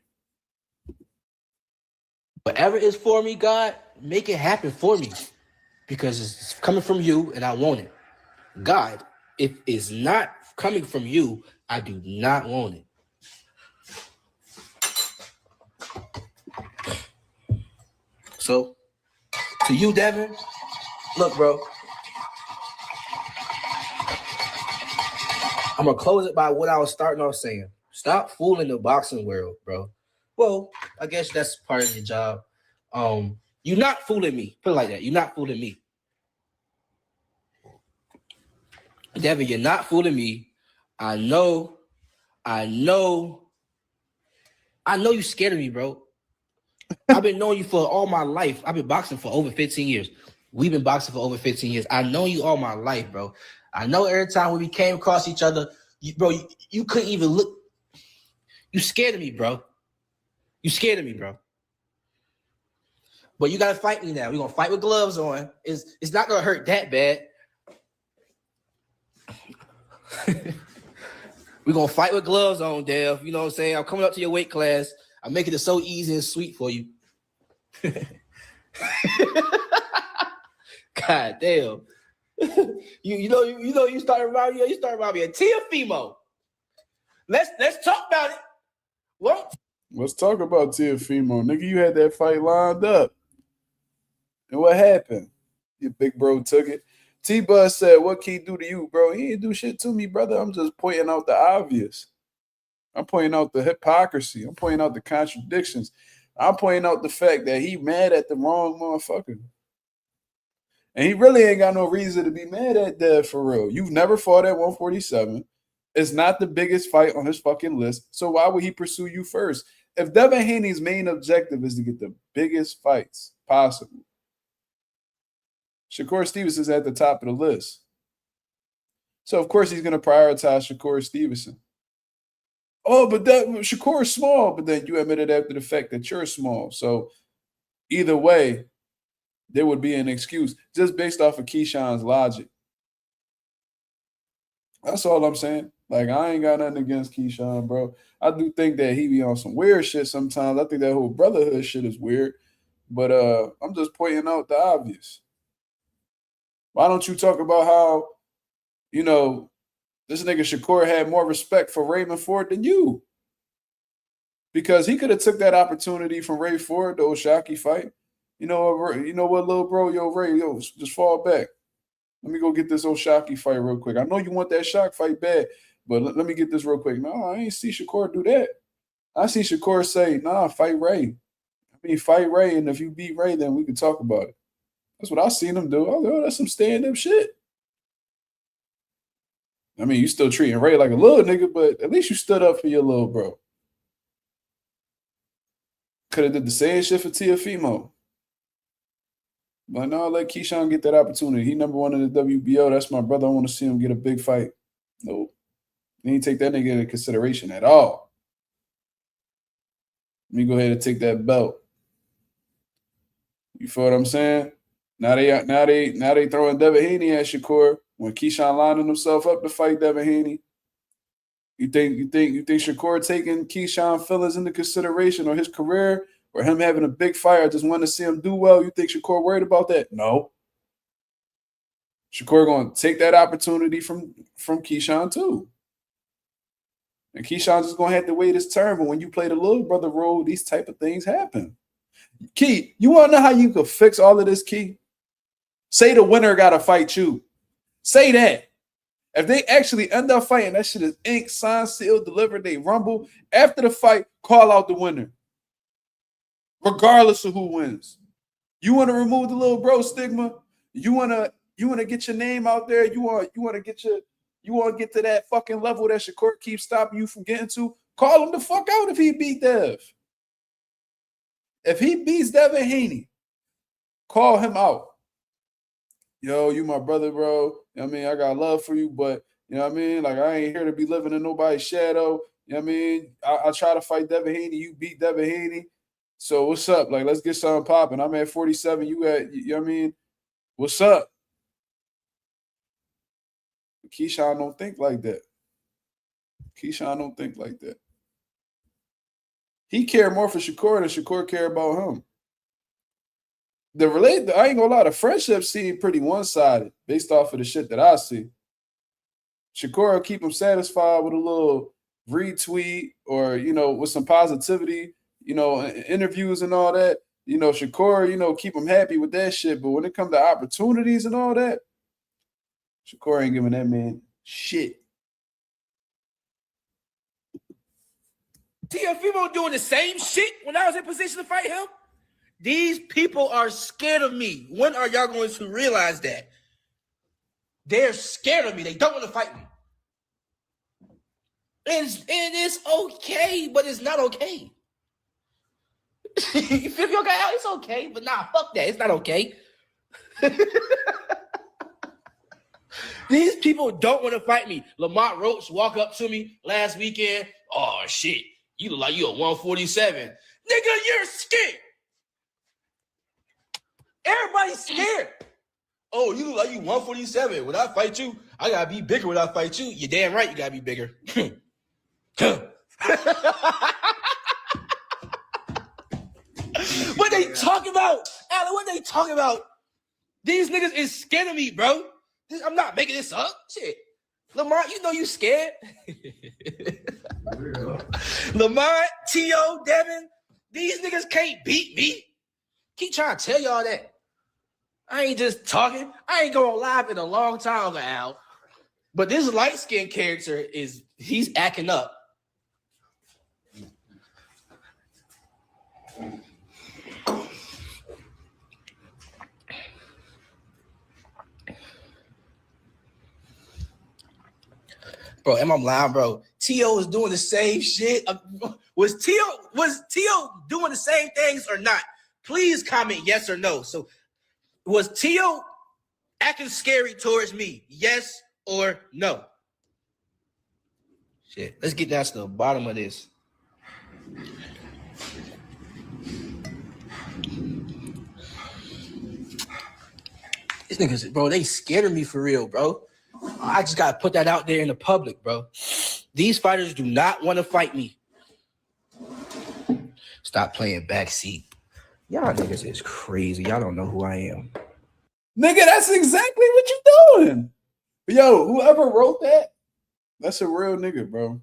Whatever is for me, God, make it happen for me because it's coming from you and I want it. God, if it's not coming from you, I do not want it. So, to you, Devin, look, bro. I'm going to close it by what I was starting off saying. Stop fooling the boxing world, bro. Well, I guess that's part of your job. You're not fooling me. Put it like that. You're not fooling me. Devin, you're not fooling me. I know you're scared of me, bro. I've been knowing you for all my life. I've been boxing for over 15 years. We've been boxing for over 15 years. I know you all my life, bro. I know every time when we came across each other, you couldn't even look. You scared of me, bro. You scared of me, bro. But you got to fight me now. We're going to fight with gloves on. It's not going to hurt that bad. We're going to fight with gloves on, Dev. You know what I'm saying? I'm coming up to your weight class. I'm making it so easy and sweet for you. God damn. You started around me a Teofimo. Let's talk about it. What? Let's talk about Teofimo. Nigga, you had that fight lined up. And what happened? Your big bro took it. T-Buzz said, what can he do to you, bro? He ain't do shit to me, brother. I'm just pointing out the obvious. I'm pointing out the hypocrisy. I'm pointing out the contradictions. I'm pointing out the fact that he mad at the wrong motherfucker. And he really ain't got no reason to be mad at that for real. You've never fought at 147. It's not the biggest fight on his fucking list. So why would he pursue you first? If Devin Haney's main objective is to get the biggest fights possible, Shakur Stevenson's at the top of the list. So, of course, he's going to prioritize Shakur Stevenson. Oh, but Shakur is small, but then you admitted after the fact that you're small. So, either way, there would be an excuse just based off of Keyshawn's logic. That's all I'm saying. Like, I ain't got nothing against Keyshawn, bro. I do think that he be on some weird shit sometimes. I think that whole brotherhood shit is weird. But I'm just pointing out the obvious. Why don't you talk about how, this nigga Shakur had more respect for Raymond Ford than you? Because he could have took that opportunity from Ray Ford, the Oshaki fight. You know what, little bro? Yo, Ray, just fall back. Let me go get this Oshaki fight real quick. I know you want that shock fight bad, but let me get this real quick. No, I ain't see Shakur do that. I see Shakur say, nah, fight Ray. Fight Ray, and if you beat Ray, then we can talk about it. That's what I seen him do. I was like, that's some stand-up shit. You still treating Ray like a little nigga, but at least you stood up for your little bro. Could have did the same shit for Teofimo. But no, let Keyshawn get that opportunity. He number one in the WBO. That's my brother. I want to see him get a big fight. Nope. He didn't take that nigga into consideration at all. Let me go ahead and take that belt. You feel what I'm saying? Now they throwing Devin Haney at Shakur when Keyshawn lining himself up to fight Devin Haney. You think Shakur taking Keyshawn feelings into consideration or his career or him having a big fight or just want to see him do well? You think Shakur worried about that? No. Shakur going to take that opportunity from Keyshawn too. And Keyshawn's just going to have to wait his turn. But when you play the little brother role, these type of things happen. Key, you want to know how you could fix all of this, Key? Say the winner got to fight you. Say that. If they actually end up fighting, that shit is ink, signed, sealed, delivered, they rumble. After the fight, call out the winner. Regardless of who wins. You want to remove the little bro stigma? You want to get your name out there? You want to get to that fucking level that Shakur keeps stopping you from getting to? Call him the fuck out if he beat Dev. If he beats Devin Haney, call him out. Yo, you my brother, bro. You know what I mean? I got love for you, but you know what I mean? Like, I ain't here to be living in nobody's shadow. You know what I mean? I try to fight Devin Haney. You beat Devin Haney. So what's up? Like, let's get something popping. I'm at 47. You know what I mean? What's up? Keyshawn don't think like that. Keyshawn don't think like that. He care more for Shakur than Shakur care about him. I ain't gonna lie, the friendship seem pretty one-sided based off of the shit that I see. Shakur will keep him satisfied with a little retweet or, you know, with some positivity, you know, interviews and all that. You know, Shakur, you know, keep him happy with that shit. But when it comes to opportunities and all that, Shakur ain't giving that man shit. Teofimo doing the same shit when I was in position to fight him. These people are scared of me. When are y'all going to realize that? They're scared of me. They don't want to fight me. And it's okay, but it's not okay. You feel me? Okay, it's okay, but nah, fuck that. It's not okay. These people don't want to fight me. Lamont Roach walk up to me last weekend. Oh, shit. You look like you a 147. Nigga, you're scared. Everybody's scared. Oh, you look like you 147. When I fight you, I got to be bigger when I fight you. You're damn right you got to be bigger. What they talking about? Alan, what they talking about? These niggas is scared of me, bro. I'm not making this up. Shit. Lamont, you know you scared. Lamont, T.O., Devin, these niggas can't beat me. Keep trying to tell y'all that. I ain't just talking. I ain't going live in a long time, Al. But this light-skinned character he's acting up. Bro, am I lying, bro? T.O. is doing the same shit. Was T.O. doing the same things or not? Please comment yes or no. So was T.O. acting scary towards me? Yes or no? Shit, let's get down to the bottom of this. These niggas, bro, they scared of me for real, bro. I just got to put that out there in the public, bro. These fighters do not want to fight me. Stop playing backseat. Y'all niggas is crazy. Y'all don't know who I am. Nigga, that's exactly what you doing. Yo, whoever wrote that, that's a real nigga, bro.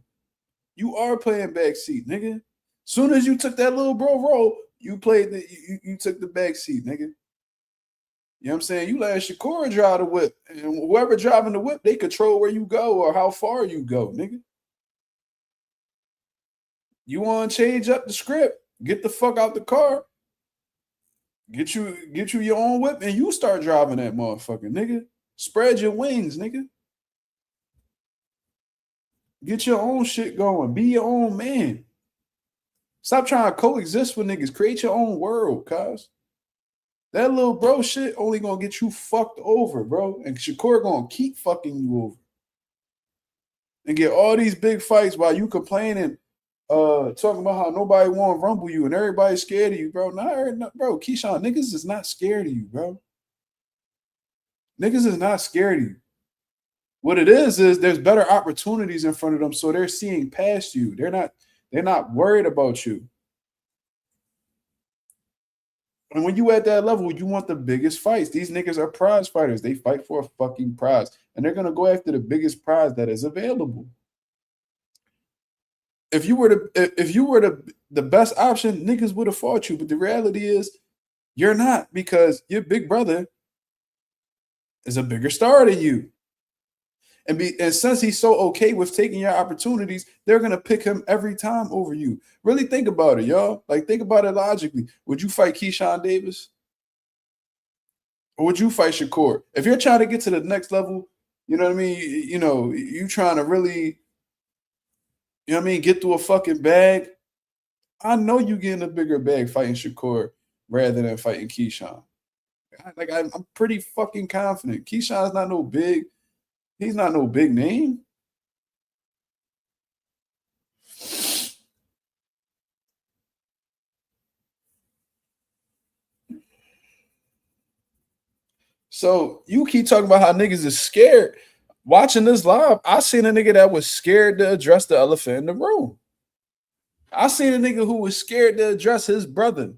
You are playing backseat, nigga. Soon as you took that little bro role, you took the backseat, nigga. You know what I'm saying? You let Shakur drive the whip. And whoever driving the whip, they control where you go or how far you go, nigga. You want to change up the script, get the fuck out the car, get you your own whip, and you start driving that motherfucker, nigga. Spread your wings, nigga. Get your own shit going. Be your own man. Stop trying to coexist with niggas. Create your own world, cuz. That little bro shit only gonna get you fucked over, bro. And Shakur gonna keep fucking you over. And get all these big fights while you complaining talking about how nobody want to rumble you and everybody's scared of you, bro. Bro, Keyshawn, niggas is not scared of you, bro. Niggas is not scared of you. What it is there's better opportunities in front of them, so they're seeing past you. They're not worried about you. And when you at that level, you want the biggest fights. These niggas are prize fighters. They fight for a fucking prize. And they're gonna go after the biggest prize that is available. If you were the best option, niggas would have fought you. But the reality is you're not, because your big brother is a bigger star than you. And since he's so okay with taking your opportunities, they're going to pick him every time over you. Really think about it, y'all. Like, think about it logically. Would you fight Keyshawn Davis? Or would you fight Shakur? If you're trying to get to the next level, you know what I mean? You know, you trying to really, you know what I mean, get through a fucking bag. I know you getting a bigger bag fighting Shakur rather than fighting Keyshawn. Like, I'm pretty fucking confident. Keyshawn's not no big. He's not no big name. So you keep talking about how niggas is scared. Watching this live, I seen a nigga that was scared to address the elephant in the room. I seen a nigga who was scared to address his brother.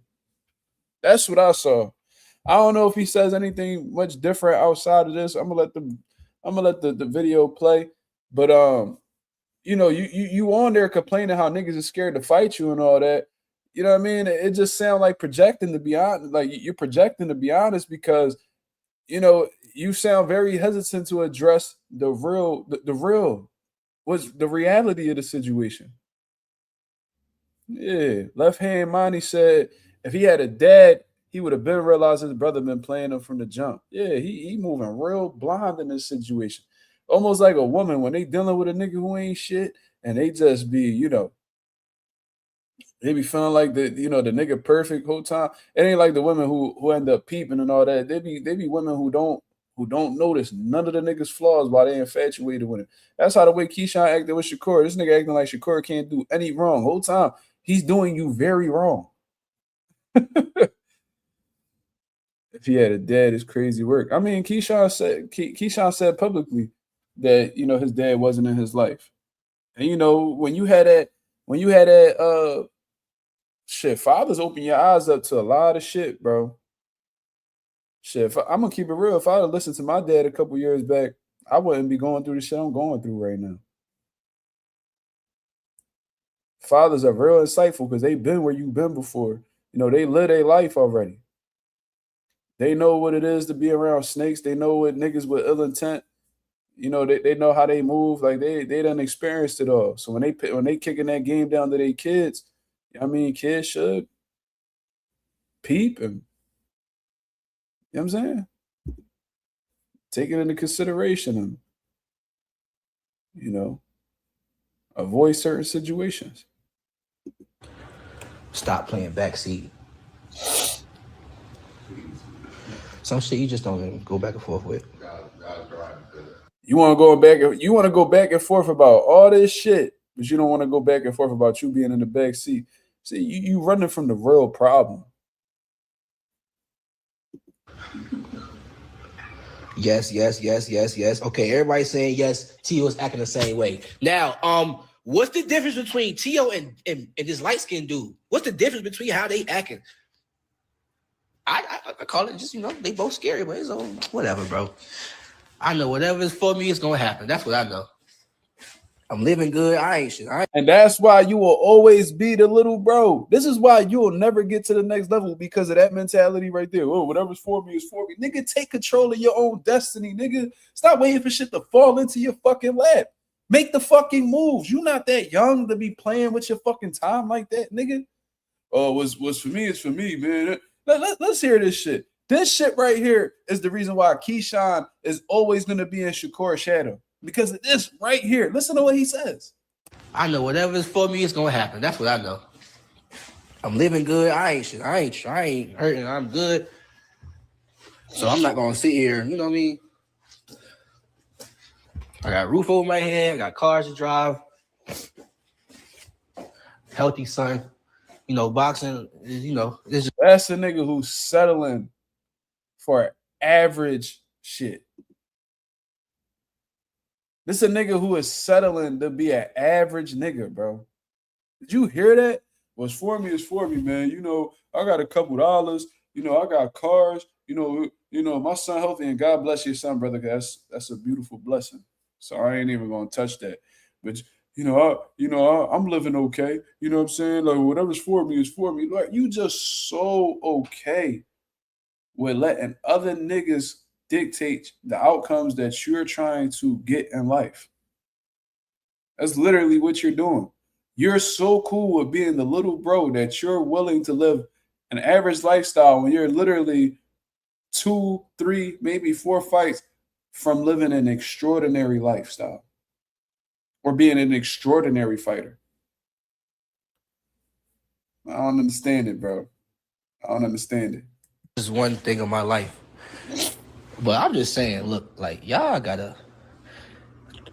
That's what I saw. I don't know if he says anything much different outside of this. I'm gonna let the video play. But you know, you on there complaining how niggas are scared to fight you and all that. You know what I mean? It just sounds like projecting, to be honest. Like, you're projecting, to be honest, because you know, you sound very hesitant to address the real what's the reality of the situation. Yeah. Left Hand Monty said if he had a dad, he would have been realized his brother been playing him from the jump. Yeah, he moving real blind in this situation. Almost like a woman when they dealing with a nigga who ain't shit, and they just be, you know, they be feeling like the nigga perfect whole time. It ain't like the women who end up peeping and all that. They be women who don't notice none of the niggas' flaws while they infatuated with him. That's how the way Keyshawn acted with Shakur. This nigga acting like Shakur can't do any wrong. Whole time he's doing you very wrong. If he had a dad, it's crazy work. I mean, Keyshawn said publicly that, you know, his dad wasn't in his life. And you know, when you had that shit, fathers open your eyes up to a lot of shit, bro. Shit, I'm gonna keep it real. If I had listened to my dad a couple years back, I wouldn't be going through the shit I'm going through right now. Fathers are real insightful because they've been where you've been before. You know, they live their life already. They know what it is to be around snakes. They know what niggas with ill intent. You know, they know how they move. Like, they done experienced it all. So when they kicking that game down to their kids, I mean, kids should peep and, you know what I'm saying, take it into consideration and, you know, avoid certain situations. Stop playing backseat. Some shit you just don't even go back and forth with. You want to go back and forth about all this shit, but you don't want to go back and forth about you being in the back seat. See, you running from the real problem. Yes. Okay, everybody's saying yes. T.O. is acting the same way. Now, what's the difference between T.O. and this light-skinned dude? What's the difference between how they acting? I call it just, you know, they both scary, but it's all whatever, bro. I know whatever is for me, it's gonna happen. That's what I know. I'm living good. I ain't shit. And that's why you will always be the little bro. This is why you will never get to the next level, because of that mentality right there. Oh, whatever's for me is for me. Nigga, take control of your own destiny, nigga. Stop waiting for shit to fall into your fucking lap. Make the fucking moves. You not that young to be playing with your fucking time like that, nigga. Oh, what's for me is for me, man. Let's hear this shit. This shit right here is the reason why Keyshawn is always going to be in Shakur's shadow. Because of this right here. Listen to what he says. I know whatever is for me is going to happen. That's what I know. I'm living good. I ain't shit. I ain't hurting. I'm good. So I'm not going to sit here. You know what I mean? I got a roof over my head. I got cars to drive. healthy son. You know, boxing is, you know, it's just That's a nigga who's settling for average shit. This is a nigga who is settling to be an average nigga, bro. Did you hear that? What's for me is for me, man. You know, I got a couple dollars. You know, I got cars. You know, my son healthy, and God bless your son, brother. That's a beautiful blessing. So I ain't even gonna touch that. But I'm living okay. You know what I'm saying? Like whatever's for me is for me. Like you just so okay with letting other niggas dictate the outcomes that you're trying to get in life. That's literally what you're doing. You're so cool with being the little bro that you're willing to live an average lifestyle when you're literally 2, 3, maybe 4 fights from living an extraordinary lifestyle or being an extraordinary fighter. I don't understand it, bro. I don't understand it. just one thing in my life. But I'm just saying, look, like y'all gotta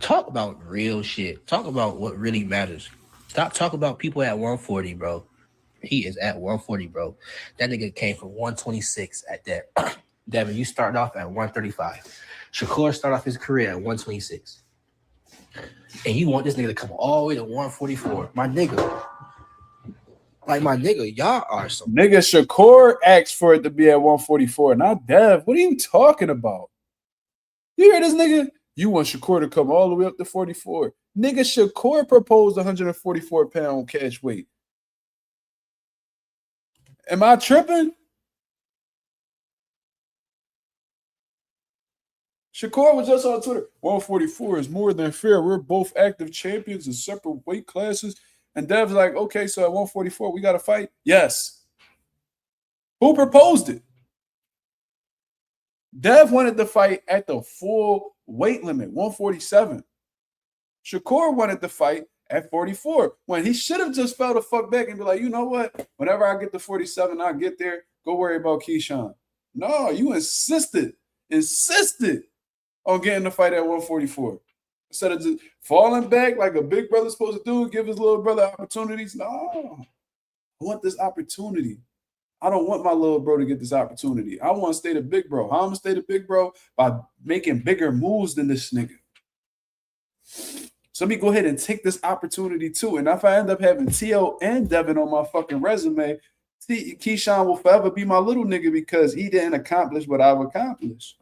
talk about real shit. Talk about what really matters. Stop talking about people at 140, bro. He is at 140, bro. That nigga came from 126 at that. Devin, you started off at 135. Shakur started off his career at 126. And you want this nigga to come all the way to 144. My nigga. Like, my nigga, y'all are some... Nigga, Shakur asked for it to be at 144, not Dev. What are you talking about? You hear this nigga? You want Shakur to come all the way up to 44. Nigga, Shakur proposed 144-pound catch weight. Am I tripping? Shakur was just on Twitter. 144 is more than fair. We're both active champions in separate weight classes. And Dev's like, okay, so at 144, we got to fight? Yes. Who proposed it? Dev wanted to fight at the full weight limit, 147. Shakur wanted to fight at 44, when he should have just fell the fuck back and be like, you know what? Whenever I get to 47, I'll get there. Go worry about Keyshawn. No, you insisted on getting the fight at 144. Instead of just falling back like a big brother's supposed to do, give his little brother opportunities. No, I want this opportunity. I don't want my little bro to get this opportunity. I want to stay the big bro. How I'm going to stay the big bro? By making bigger moves than this nigga. So let me go ahead and take this opportunity too. And if I end up having T.O. and Devin on my fucking resume, Keyshawn will forever be my little nigga because he didn't accomplish what I've accomplished.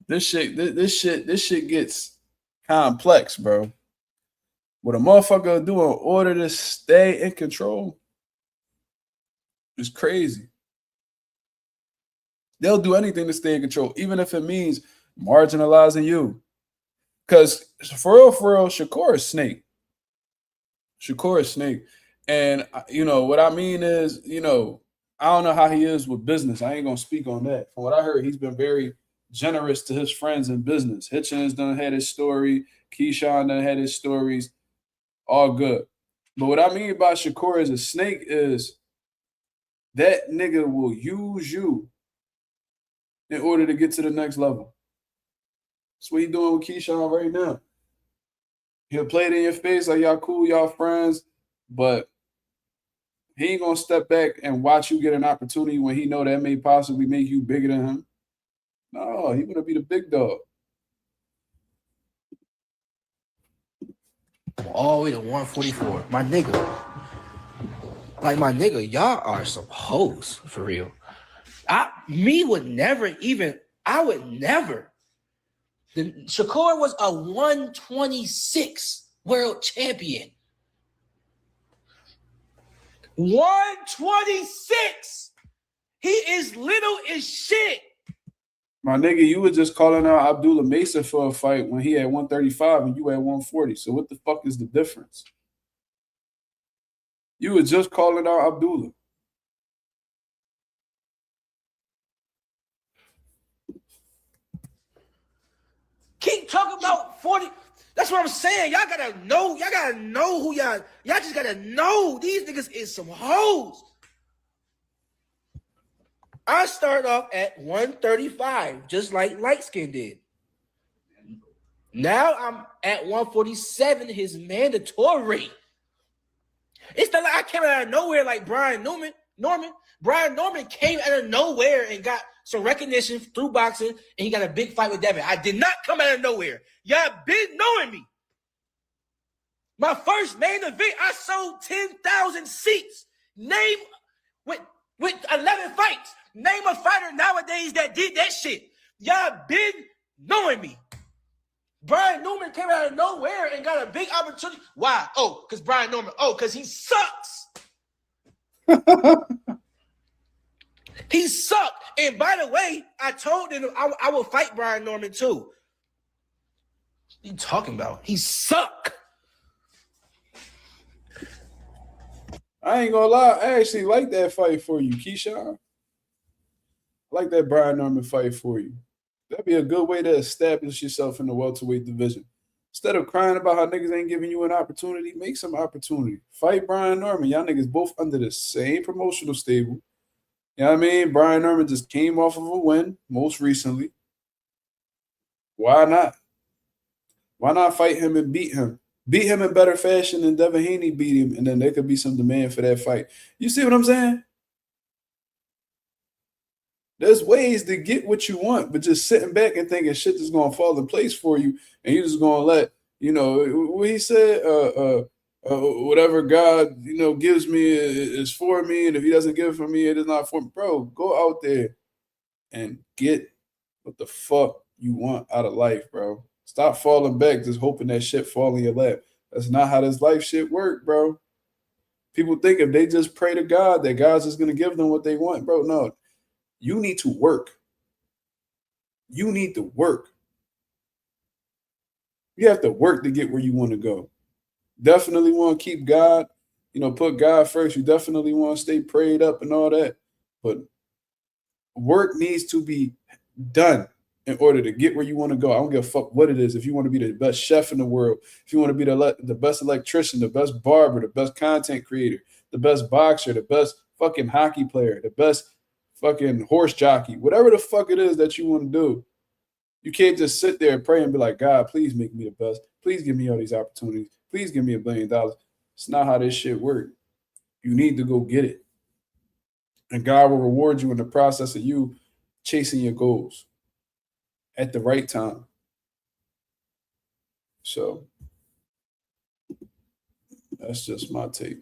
This shit gets complex, bro. What a motherfucker do in order to stay in control is crazy. They'll do anything to stay in control, even if it means marginalizing you. Because for real, Shakur is snake. Shakur is snake. And, you know, what I mean is, you know, I don't know how he is with business. I ain't going to speak on that. From what I heard, he's been very generous to his friends in business. Hitchens done had his story. Keyshawn done had his stories. All good. But what I mean by Shakur as a snake is that nigga will use you in order to get to the next level. That's what he's doing with Keyshawn right now. He'll play it in your face like y'all cool, y'all friends, but he ain't going to step back and watch you get an opportunity when he know that may possibly make you bigger than him. No, he going to be the big dog. All the way to 144. My nigga. Like, my nigga, y'all are some hoes, for real. I would never. Shakur was a 126 world champion. 126. He is little as shit. My nigga, you were just calling out Abdullah Mesa for a fight when he had 135 and you had 140. So what the fuck is the difference? You were just calling out Abdullah. Keep talking about 40. That's what I'm saying. Y'all gotta know who y'all just gotta know. These niggas is some hoes. I started off at 135, just like Light Skin did. Now I'm at 147, his mandatory. It's not like I came out of nowhere like Brian Norman. Brian Norman came out of nowhere and got some recognition through boxing, and he got a big fight with Devin. I did not come out of nowhere. Y'all been knowing me. My first main event, I sold 10,000 seats. Name with 11 fights. Name a fighter nowadays that did that shit. Y'all been knowing me. Brian Norman came out of nowhere and got a big opportunity. Why? Oh, because Brian Norman. Oh, because he sucks. He sucked. And by the way, I told him I will fight Brian Norman too. What are you talking about? He suck. I ain't gonna lie. I actually like that fight for you, Keyshawn. I like that Brian Norman fight for you. That'd be a good way to establish yourself in the welterweight division. Instead of crying about how niggas ain't giving you an opportunity, make some opportunity. Fight Brian Norman. Y'all niggas both under the same promotional stable. You know what I mean? Brian Norman just came off of a win most recently. Why not? Why not fight him and beat him? Beat him in better fashion than Devin Haney beat him, and then there could be some demand for that fight. You see what I'm saying? There's ways to get what you want, but just sitting back and thinking shit is going to fall in place for you, and you're just going to let, what he said, whatever God, gives me is for me, and if he doesn't give it for me, it is not for me. Bro, go out there and get what the fuck you want out of life, bro. Stop falling back just hoping that shit fall in your lap. That's not how this life shit work, bro. People think if they just pray to God that God's just going to give them what they want. Bro, no. You need to work. You need to work. You have to work to get where you want to go. Definitely want to keep God, put God first. You definitely want to stay prayed up and all that. But work needs to be done in order to get where you want to go. I don't give a fuck what it is. If you want to be the best chef in the world, if you want to be the best electrician, the best barber, the best content creator, the best boxer, the best fucking hockey player, the best fucking horse jockey, whatever the fuck it is that you want to do, you can't just sit there and pray and be like, God, please make me the best. Please give me all these opportunities. Please give me $1 billion. It's not how this shit works. You need to go get it. And God will reward you in the process of you chasing your goals at the right time. So that's just my take.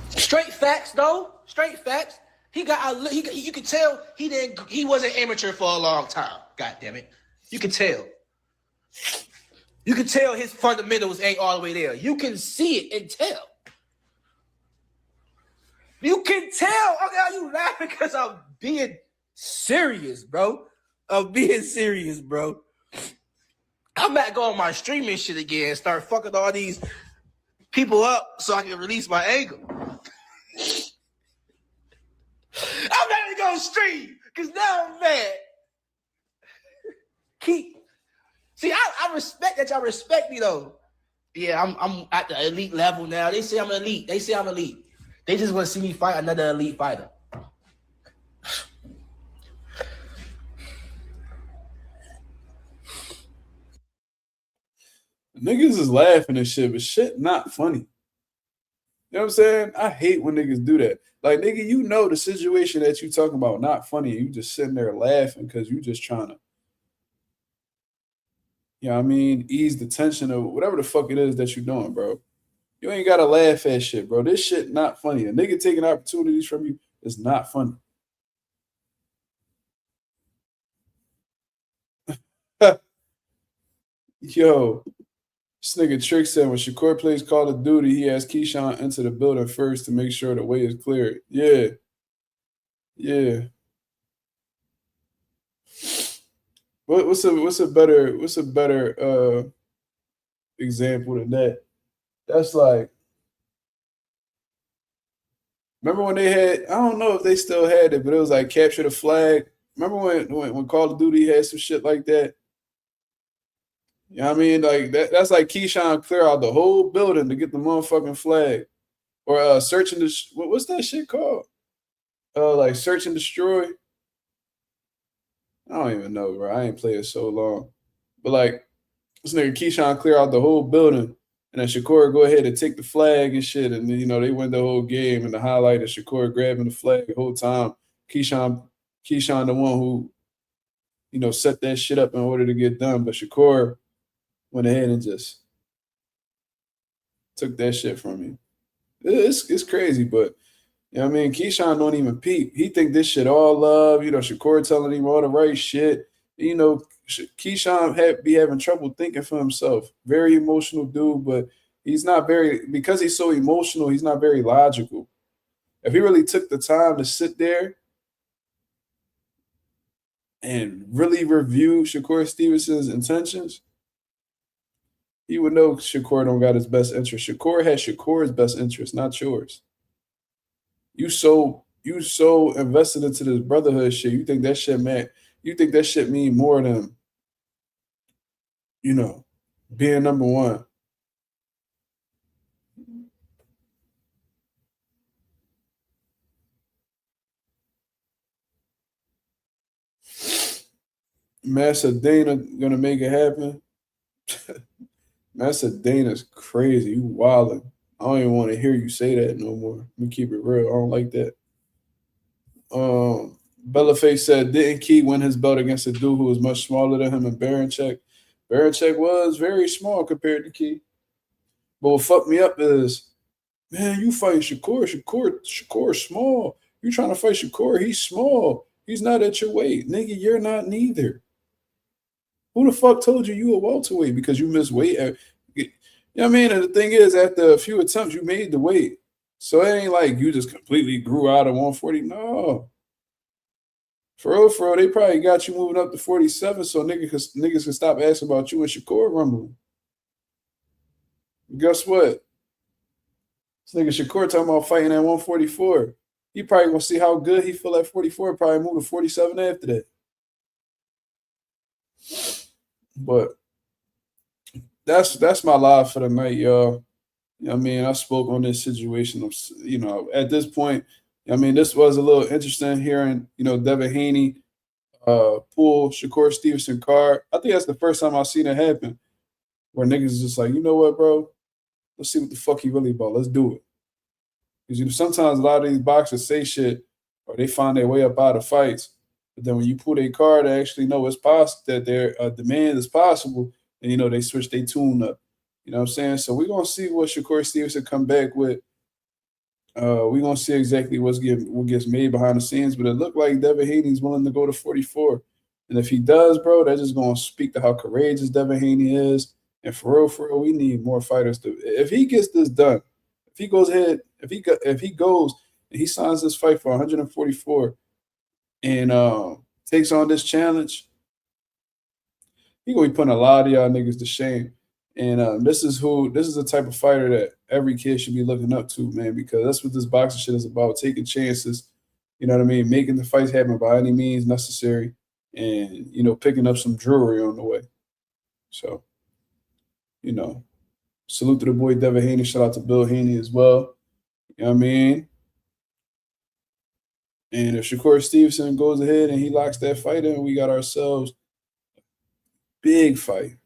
Straight facts, though. Straight facts. You could tell he wasn't amateur for a long time. God damn it. You can tell. You can tell his fundamentals ain't all the way there. You can see it and tell. You can tell. Okay, are you laughing because I'm being serious, bro? I'm being serious, bro. I'm about to go on my streaming shit again and start fucking all these people up so I can release my anger. I'm not even gonna stream because now I'm mad. I respect that y'all respect me though. Yeah, I'm at the elite level now. They say I'm elite. They just want to see me fight another elite fighter. Niggas is laughing and shit, but shit not funny. You know what I'm saying? I hate when niggas do that. Like, nigga, the situation that you talking about not funny. You just sitting there laughing because you just trying to, ease the tension of whatever the fuck it is that you're doing, bro. You ain't got to laugh at shit, bro. This shit not funny. A nigga taking opportunities from you is not funny. Yo, this nigga Trick said when Shakur plays Call of Duty, he has Keyshawn enter the building first to make sure the way is clear. Yeah. What's a better example than that? That's like, remember when they had, I don't know if they still had it, but it was like capture the flag. Remember when Call of Duty had some shit like that? You know what I mean? Like that's like Keyshawn clear out the whole building to get the motherfucking flag. Or searching what's that shit called? Like Search and Destroy. I don't even know, bro. I ain't played it so long. But like this nigga Keyshawn clear out the whole building. And then Shakur go ahead and take the flag and shit. And then, they win the whole game. And the highlight is Shakur grabbing the flag the whole time. Keyshawn the one who, set that shit up in order to get done. But Shakur went ahead and just took that shit from him. It's crazy, but Keyshawn don't even peep. He think this shit all love. Shakur telling him all the right shit. Keyshawn be having trouble thinking for himself. Very emotional dude, but because he's so emotional, he's not very logical. If he really took the time to sit there and really review Shakur Stevenson's intentions, he would know Shakur don't got his best interest. Shakur has Shakur's best interest, not yours. You so invested into this brotherhood shit. You think that shit, man, mean more than, being number one. Dana gonna make it happen. Dana's crazy. You wildin'. I don't even want to hear you say that no more. Let me keep it real. I don't like that. Bellaface said, didn't Key win his belt against a dude who was much smaller than him in Baranchek? Baranchek was very small compared to Key. But what fucked me up is, man, you fighting Shakur. Shakur's small. You trying to fight Shakur. He's small. He's not at your weight. Nigga, you're not neither. Who the fuck told you a welterweight because you missed weight? You know what I mean? And the thing is, after a few attempts, you made the weight. So it ain't like you just completely grew out of 140. No. For real, they probably got you moving up to 47 so niggas can stop asking about you and Shakur rumbling. Guess what? This nigga Shakur talking about fighting at 144. He probably gonna see how good he feel at 44 and probably move to 47 after that. But that's my live for the night, y'all. I spoke on this situation of, at this point, this was a little interesting hearing, Devin Haney pull Shakur Stevenson card. I think that's the first time I've seen it happen where niggas is just like, you know what, bro? Let's see what the fuck he really about. Let's do it. Because sometimes a lot of these boxers say shit or they find their way up out of fights. But then when you pull their card, they actually know it's possible that their demand is possible. And, they switch their tune up. You know what I'm saying? So we're going to see what Shakur Stevenson come back with. We're going to see exactly what gets made behind the scenes. But it looked like Devin Haney's willing to go to 44. And if he does, bro, that's just going to speak to how courageous Devin Haney is. And for real, we need more fighters. If he gets this done, if he goes ahead, if he goes and he signs this fight for 144 and takes on this challenge, he going to be putting a lot of y'all niggas to shame. And this is the type of fighter that every kid should be looking up to, man, because that's what this boxing shit is about, taking chances, you know what I mean, making the fights happen by any means necessary and, picking up some jewelry on the way. So, salute to the boy Devin Haney. Shout out to Bill Haney as well. You know what I mean? And if Shakur Stevenson goes ahead and he locks that fight in, we got ourselves big fight.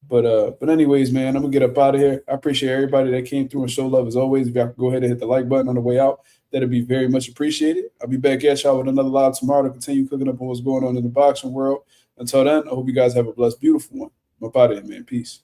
But anyways, man, I'm gonna get up out of here. I appreciate everybody that came through and show love as always. If y'all could go ahead and hit the like button on the way out, that'd be very much appreciated. I'll be back at y'all with another live tomorrow to continue cooking up on what's going on in the boxing world. Until then, I hope you guys have a blessed, beautiful one. I'm up out of here, man. Peace.